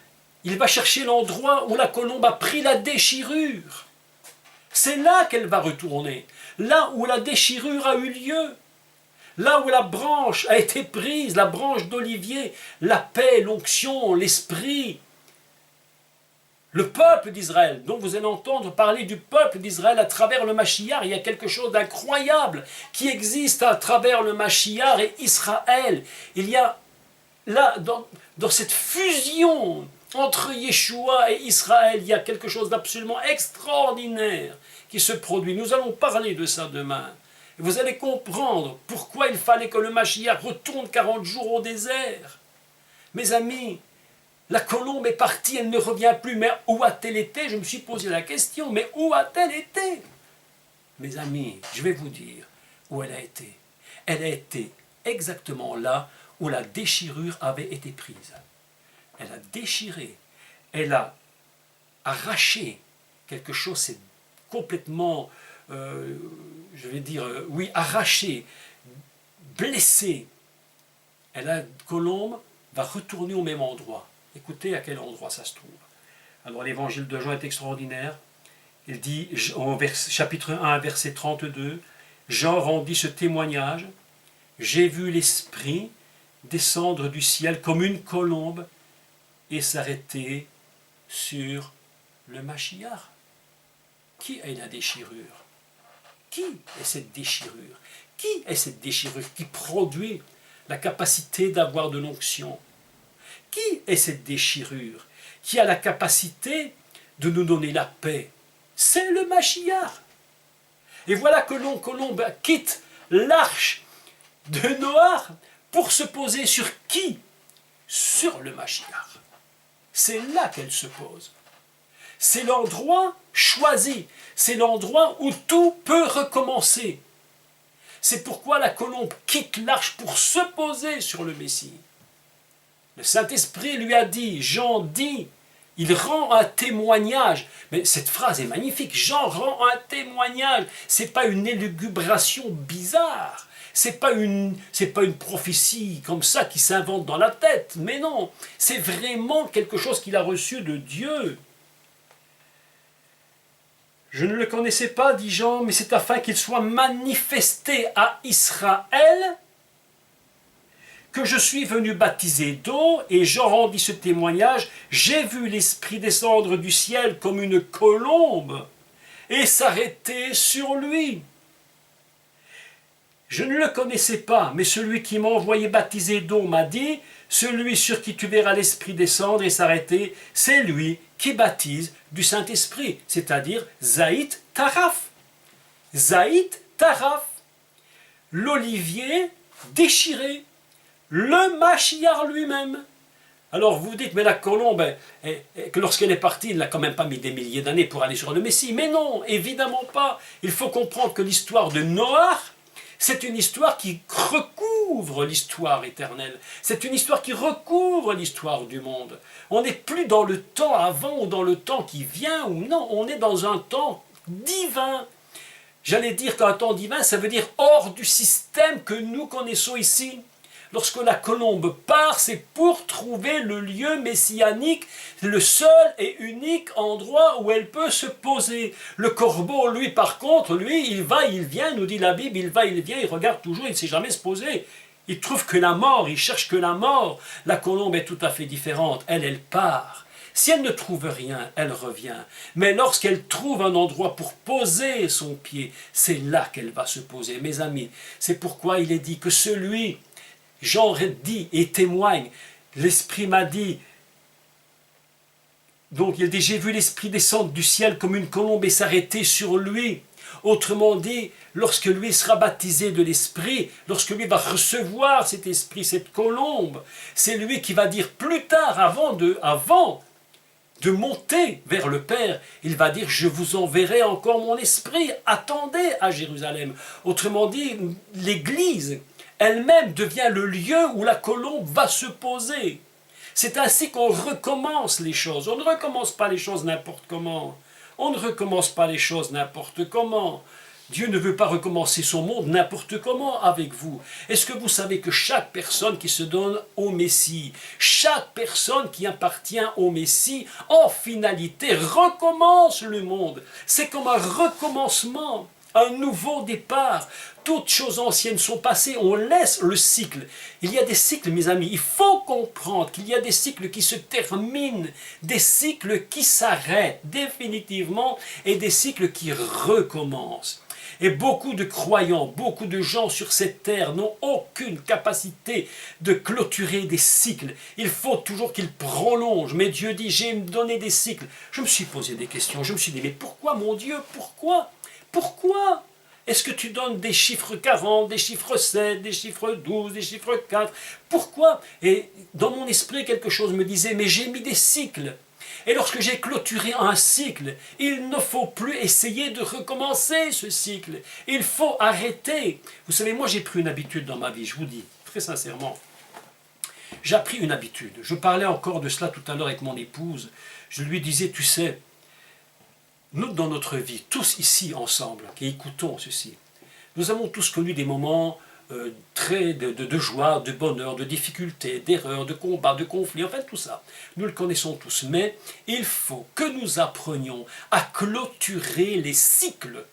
où la colombe a pris la déchirure. C'est là qu'elle va retourner, là où la déchirure a eu lieu. Là où la branche a été prise, la branche d'olivier, la paix, l'onction, l'esprit, le peuple d'Israël, dont vous allez entendre parler du peuple d'Israël à travers le Mashiach. Il y a quelque chose d'incroyable qui existe à travers le Mashiach et Israël. Il y a là, dans cette fusion entre Yeshua et Israël, il y a quelque chose d'absolument extraordinaire qui se produit. Nous allons parler de ça demain. Vous allez comprendre pourquoi il fallait que le Mashiach retourne 40 jours au désert. Mes amis, la colombe est partie, elle ne revient plus. Mais où a-t-elle été? Je me suis posé la question, mais où a-t-elle été? Mes amis, je vais vous dire où elle a été. Elle a été exactement là où la déchirure avait été prise. Elle a déchiré, elle a arraché quelque chose, c'est complètement je vais dire, oui, arrachée, blessée, et la colombe va retourner au même endroit. Écoutez à quel endroit ça se trouve. Alors l'évangile de Jean est extraordinaire. Il dit, chapitre 1, verset 32, Jean rendit ce témoignage, j'ai vu l'Esprit descendre du ciel comme une colombe et s'arrêter sur le Mashiach. Qui est la déchirure? Qui est cette déchirure? Qui est cette déchirure qui produit la capacité d'avoir de l'onction? Qui est cette déchirure qui a la capacité de nous donner la paix? C'est le Mashiach. Et voilà que colombe quitte l'arche de Noé pour se poser sur qui? Sur le Mashiach. C'est là qu'elle se pose. C'est l'endroit choisi. C'est l'endroit où tout peut recommencer. C'est pourquoi la colombe quitte l'arche pour se poser sur le Messie. Le Saint-Esprit lui a dit, Jean dit, il rend un témoignage. Mais cette phrase est magnifique. Jean rend un témoignage. Ce n'est pas une élugubration bizarre. Ce n'est pas une prophétie comme ça qui s'invente dans la tête. Mais non, c'est vraiment quelque chose qu'il a reçu de Dieu. Je ne le connaissais pas, dit Jean, mais c'est afin qu'il soit manifesté à Israël que je suis venu baptiser d'eau, et Jean rendit ce témoignage, j'ai vu l'Esprit descendre du ciel comme une colombe et s'arrêter sur lui. Je ne le connaissais pas, mais celui qui m'a envoyé baptiser d'eau m'a dit, celui sur qui tu verras l'Esprit descendre et s'arrêter, c'est lui qui baptise du Saint-Esprit, c'est-à-dire Zaït Taraf. Zaït Taraf, l'olivier déchiré, le Mashiach lui-même. Alors vous dites, mais la colombe, que lorsqu'elle est partie, il n'a quand même pas mis des milliers d'années pour aller sur le Messie. Mais non, évidemment pas. Il faut comprendre que l'histoire de Noah, c'est une histoire qui recouvre l'histoire éternelle. C'est une histoire qui recouvre l'histoire du monde. On n'est plus dans le temps avant ou dans le temps qui vient, ou non, on est dans un temps divin. J'allais dire qu'un temps divin, ça veut dire hors du système que nous connaissons ici. Lorsque la colombe part, c'est pour trouver le lieu messianique, le seul et unique endroit où elle peut se poser. Le corbeau, lui, par contre, lui, il va, il vient, nous dit la Bible, il va, il vient, il regarde toujours, il ne sait jamais se poser. Il trouve que la mort, il cherche que la mort. La colombe est tout à fait différente, elle part. Si elle ne trouve rien, elle revient. Mais lorsqu'elle trouve un endroit pour poser son pied, c'est là qu'elle va se poser. Mes amis, c'est pourquoi il est dit que celui... Jean dit et témoigne, l'Esprit m'a dit, donc il dit, j'ai vu l'Esprit descendre du ciel comme une colombe et s'arrêter sur lui. Autrement dit, lorsque lui sera baptisé de l'Esprit, lorsque lui va recevoir cet Esprit, cette colombe, c'est lui qui va dire plus tard, avant de monter vers le Père, il va dire, je vous enverrai encore mon Esprit, attendez à Jérusalem. Autrement dit, l'Église elle-même devient le lieu où la colombe va se poser. C'est ainsi qu'on recommence les choses. On ne recommence pas les choses n'importe comment. On ne recommence pas les choses n'importe comment. Dieu ne veut pas recommencer son monde n'importe comment avec vous. Est-ce que vous savez que chaque personne qui se donne au Messie, chaque personne qui appartient au Messie, en finalité, recommence le monde. C'est comme un recommencement, un nouveau départ. Toutes choses anciennes sont passées, on laisse le cycle. Il y a des cycles, mes amis, il faut comprendre qu'il y a des cycles qui se terminent, des cycles qui s'arrêtent définitivement et des cycles qui recommencent. Et beaucoup de croyants, beaucoup de gens sur cette terre n'ont aucune capacité de clôturer des cycles. Il faut toujours qu'ils prolongent. Mais Dieu dit, j'ai donné des cycles. Je me suis posé des questions, je me suis dit, mais pourquoi mon Dieu, pourquoi? Pourquoi? Est-ce que tu donnes des chiffres 40, des chiffres 7, des chiffres 12, des chiffres 4? Pourquoi? Et dans mon esprit, quelque chose me disait, mais j'ai mis des cycles. Et lorsque j'ai clôturé un cycle, il ne faut plus essayer de recommencer ce cycle. Il faut arrêter. Vous savez, moi j'ai pris une habitude dans ma vie, je vous dis, très sincèrement. J'ai appris une habitude. Je parlais encore de cela tout à l'heure avec mon épouse. Je lui disais, tu sais, Nous, dans notre vie, tous ici ensemble, qui écoutons ceci, nous avons tous connu des moments de joie, de bonheur, de difficulté, d'erreur, de combat, de conflit, enfin tout ça. Nous le connaissons tous, mais il faut que nous apprenions à clôturer les cycles.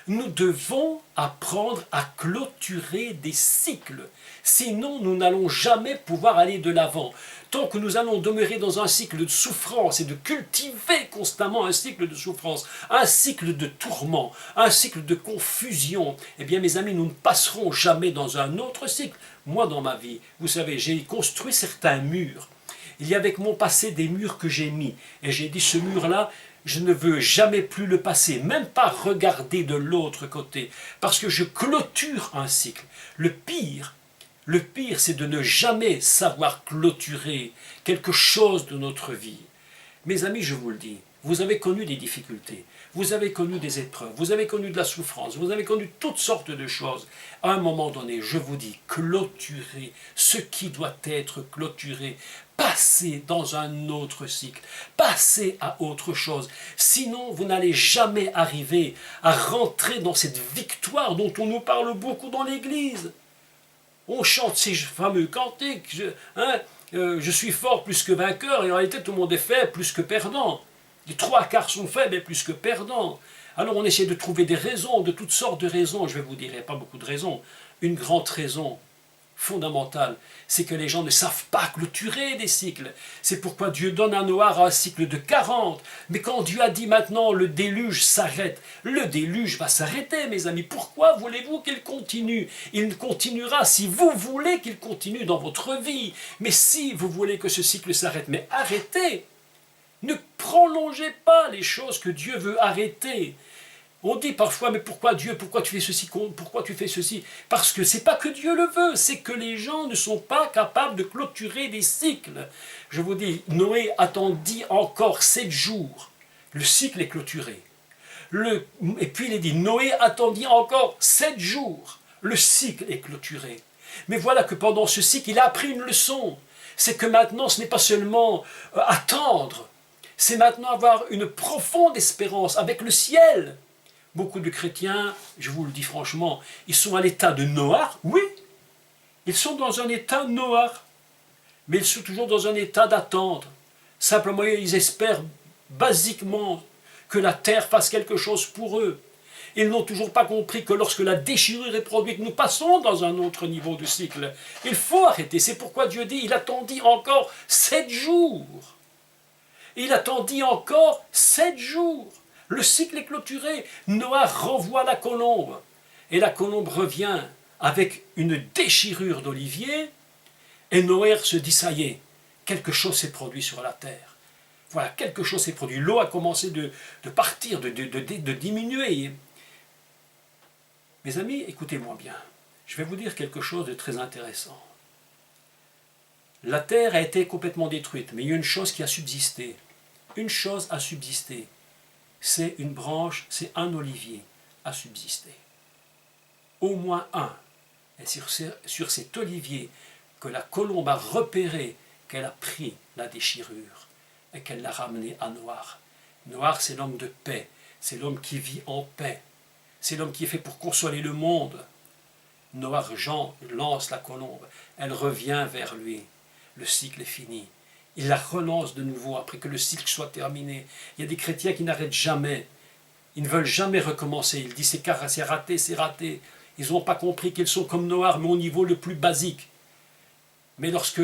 Nous devons apprendre à clôturer des cycles. Sinon, nous n'allons jamais pouvoir aller de l'avant. Tant que nous allons demeurer dans un cycle de souffrance et de cultiver constamment un cycle de souffrance, un cycle de tourment, un cycle de confusion, eh bien mes amis, nous ne passerons jamais dans un autre cycle. Moi, dans ma vie, vous savez, j'ai construit certains murs. Il y a avec mon passé des murs que j'ai mis. Et j'ai dit, ce mur-là, je ne veux jamais plus le passer, même pas regarder de l'autre côté, parce que je clôture un cycle. Le pire, c'est de ne jamais savoir clôturer quelque chose de notre vie. Mes amis, je vous le dis, vous avez connu des difficultés, vous avez connu des épreuves, vous avez connu de la souffrance, vous avez connu toutes sortes de choses. À un moment donné, je vous dis, clôturez ce qui doit être clôturé. Passez dans un autre cycle, passez à autre chose. Sinon, vous n'allez jamais arriver à rentrer dans cette victoire dont on nous parle beaucoup dans l'Église. On chante ces fameux cantiques, je suis fort plus que vainqueur, et en réalité tout le monde est faible plus que perdant. Les 3/4 sont faibles et plus que perdants. Alors on essaie de trouver des raisons, de toutes sortes de raisons, je vais vous dire, il n'y a pas beaucoup de raisons. Une grande raison fondamentale, c'est que les gens ne savent pas clôturer des cycles. C'est pourquoi Dieu donne à Noir un cycle de 40. Mais quand Dieu a dit maintenant le déluge s'arrête, le déluge va s'arrêter, mes amis. Pourquoi voulez-vous qu'il continue? Il continuera si vous voulez qu'il continue dans votre vie. Mais si vous voulez que ce cycle s'arrête, mais arrêtez. Ne prolongez pas les choses que Dieu veut arrêter. On dit parfois, mais pourquoi Dieu, pourquoi tu fais ceci, pourquoi tu fais ceci? Parce que c'est pas que Dieu le veut, c'est que les gens ne sont pas capables de clôturer des cycles. Je vous dis, Noé attendit encore 7 jours. Le cycle est clôturé. Et puis il est dit, Noé attendit encore 7 jours. Le cycle est clôturé. Mais voilà que pendant ce cycle, il a appris une leçon. C'est que maintenant, ce n'est pas seulement attendre, c'est maintenant avoir une profonde espérance avec le ciel. Beaucoup de chrétiens, je vous le dis franchement, ils sont à l'état de Noach, oui, ils sont dans un état Noach, mais ils sont toujours dans un état d'attendre. Simplement, ils espèrent basiquement que la terre fasse quelque chose pour eux. Ils n'ont toujours pas compris que lorsque la déchirure est produite, nous passons dans un autre niveau de cycle. Il faut arrêter, c'est pourquoi Dieu dit, il attendit encore 7 jours. Il attendit encore 7 jours. Le cycle est clôturé. Noah renvoie la colombe. Et la colombe revient avec une déchirure d'olivier. Et Noé se dit, ça y est, quelque chose s'est produit sur la terre. Voilà, quelque chose s'est produit. L'eau a commencé de partir, de diminuer. Mes amis, écoutez-moi bien. Je vais vous dire quelque chose de très intéressant. La terre a été complètement détruite, mais il y a une chose qui a subsisté. Une chose a subsisté. C'est une branche, c'est un olivier a subsisté. Au moins un. Et sur cet olivier que la colombe a repéré, qu'elle a pris la déchirure et qu'elle l'a ramené à Noir. Noir, c'est l'homme de paix, c'est l'homme qui vit en paix, c'est l'homme qui est fait pour consoler le monde. Noir, Jean lance la colombe, elle revient vers lui, le cycle est fini. Il la relance de nouveau après que le cycle soit terminé. Il y a des chrétiens qui n'arrêtent jamais. Ils ne veulent jamais recommencer. Ils disent c'est raté, c'est raté. Ils n'ont pas compris qu'ils sont comme Noir, mais au niveau le plus basique. Mais lorsque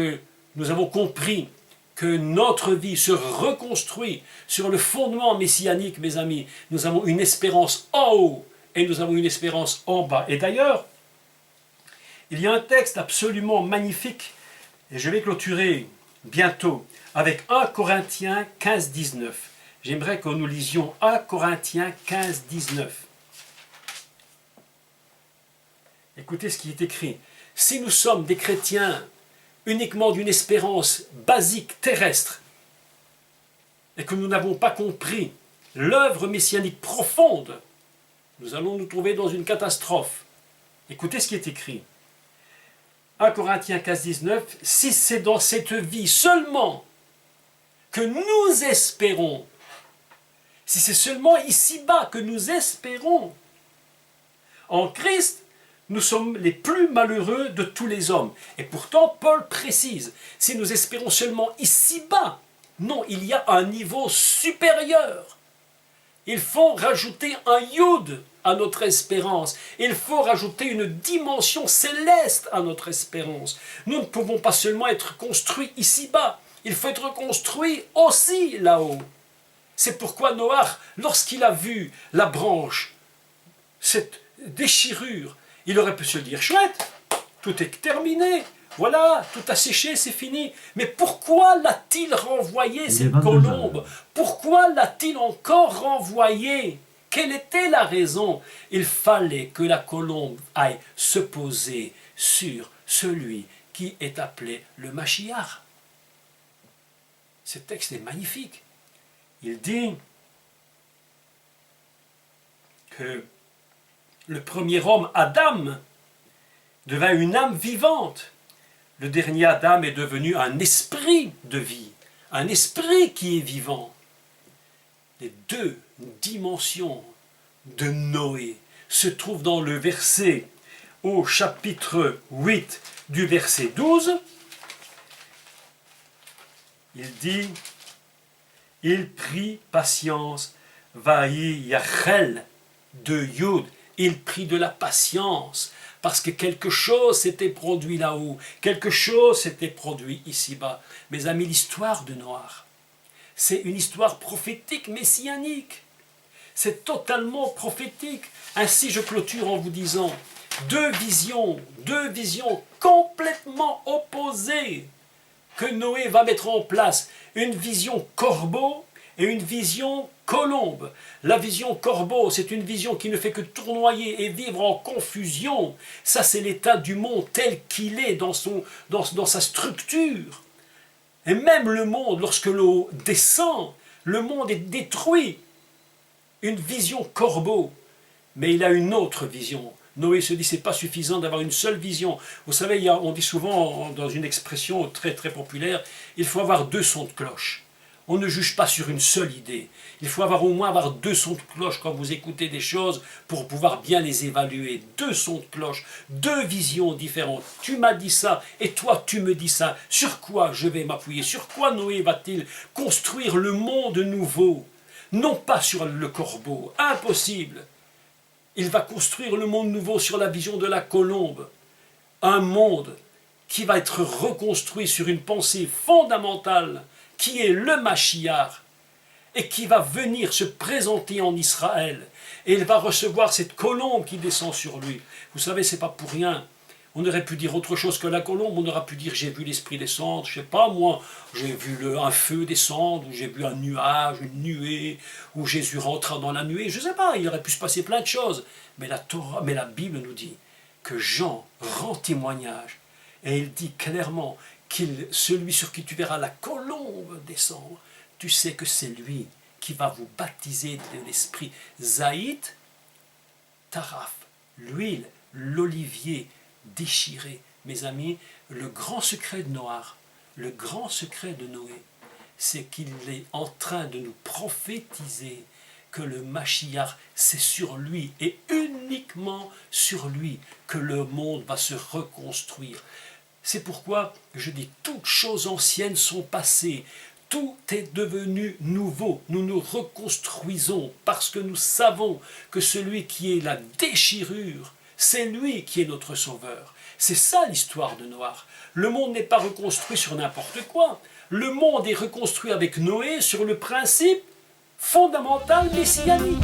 nous avons compris que notre vie se reconstruit sur le fondement messianique, mes amis, nous avons une espérance en haut et nous avons une espérance en bas. Et d'ailleurs, il y a un texte absolument magnifique, et je vais clôturer bientôt avec 1 Corinthiens 15, 19. J'aimerais que nous lisions 1 Corinthiens 15, 19. Écoutez ce qui est écrit. Si nous sommes des chrétiens uniquement d'une espérance basique terrestre et que nous n'avons pas compris l'œuvre messianique profonde, nous allons nous trouver dans une catastrophe. Écoutez ce qui est écrit. 1 Corinthiens 15, 19, si c'est dans cette vie seulement que nous espérons, si c'est seulement ici-bas que nous espérons, en Christ, nous sommes les plus malheureux de tous les hommes. Et pourtant, Paul précise, si nous espérons seulement ici-bas, non, il y a un niveau supérieur. Il faut rajouter un yud à notre espérance. Il faut rajouter une dimension céleste à notre espérance. Nous ne pouvons pas seulement être construits ici-bas. Il faut être construit aussi là-haut. C'est pourquoi Noach, lorsqu'il a vu la branche, cette déchirure, il aurait pu se dire, chouette, tout est terminé, voilà, tout a séché, c'est fini. Mais pourquoi l'a-t-il renvoyé, cette colombe? Pourquoi l'a-t-il encore renvoyé? Quelle était la raison? Il fallait que la colombe aille se poser sur celui qui est appelé le Mashiach. Ce texte est magnifique. Il dit que le premier homme, Adam, devint une âme vivante. Le dernier Adam est devenu un esprit de vie, un esprit qui est vivant. Les deux dimensions de Noé se trouvent dans le verset au chapitre 8 du verset 12. Il dit, il prit patience, vaï yachel de Yud, il prit de la patience, parce que quelque chose s'était produit là-haut, quelque chose s'était produit ici-bas. Mes amis, l'histoire de Noach, c'est une histoire prophétique, messianique. C'est totalement prophétique. Ainsi, je clôture en vous disant, deux visions complètement opposées que Noé va mettre en place. Une vision corbeau et une vision colombe. La vision corbeau, c'est une vision qui ne fait que tournoyer et vivre en confusion. Ça, c'est l'état du monde tel qu'il est dans sa structure. Et même le monde, lorsque l'eau descend, le monde est détruit. Une vision corbeau. Mais il a une autre vision. Noé se dit, c'est pas suffisant d'avoir une seule vision. Vous savez, on dit souvent, dans une expression très très populaire, il faut avoir deux sons de cloche. On ne juge pas sur une seule idée. Il faut au moins avoir deux sons de cloche quand vous écoutez des choses pour pouvoir bien les évaluer. Deux sons de cloche, deux visions différentes. Tu m'as dit ça et toi tu me dis ça. Sur quoi je vais m'appuyer? Sur quoi Noé va-t-il construire le monde nouveau? Non pas sur le corbeau, impossible. Il va construire le monde nouveau sur la vision de la colombe. Un monde qui va être reconstruit sur une pensée fondamentale qui est le Mashiach et qui va venir se présenter en Israël. Et il va recevoir cette colombe qui descend sur lui. Vous savez, c'est pas pour rien. On aurait pu dire autre chose que la colombe, on aurait pu dire j'ai vu l'esprit descendre, je sais pas moi, j'ai vu un feu descendre, ou j'ai vu un nuage, une nuée, ou Jésus rentra dans la nuée, je sais pas, il aurait pu se passer plein de choses. Mais la Bible nous dit que Jean rend témoignage, et il dit clairement celui sur qui tu verras la colombe descendre, tu sais que c'est lui qui va vous baptiser de l'esprit. Zaït, taraf, l'huile, l'olivier, déchiré. Mes amis, le grand secret de Noach, le grand secret de Noé, c'est qu'il est en train de nous prophétiser que le Mashiach, c'est sur lui et uniquement sur lui que le monde va se reconstruire. C'est pourquoi je dis toutes choses anciennes sont passées. Tout est devenu nouveau. Nous nous reconstruisons parce que nous savons que celui qui est la déchirure, c'est lui qui est notre sauveur. C'est ça l'histoire de Noach. Le monde n'est pas reconstruit sur n'importe quoi. Le monde est reconstruit avec Noé sur le principe fondamental messianique.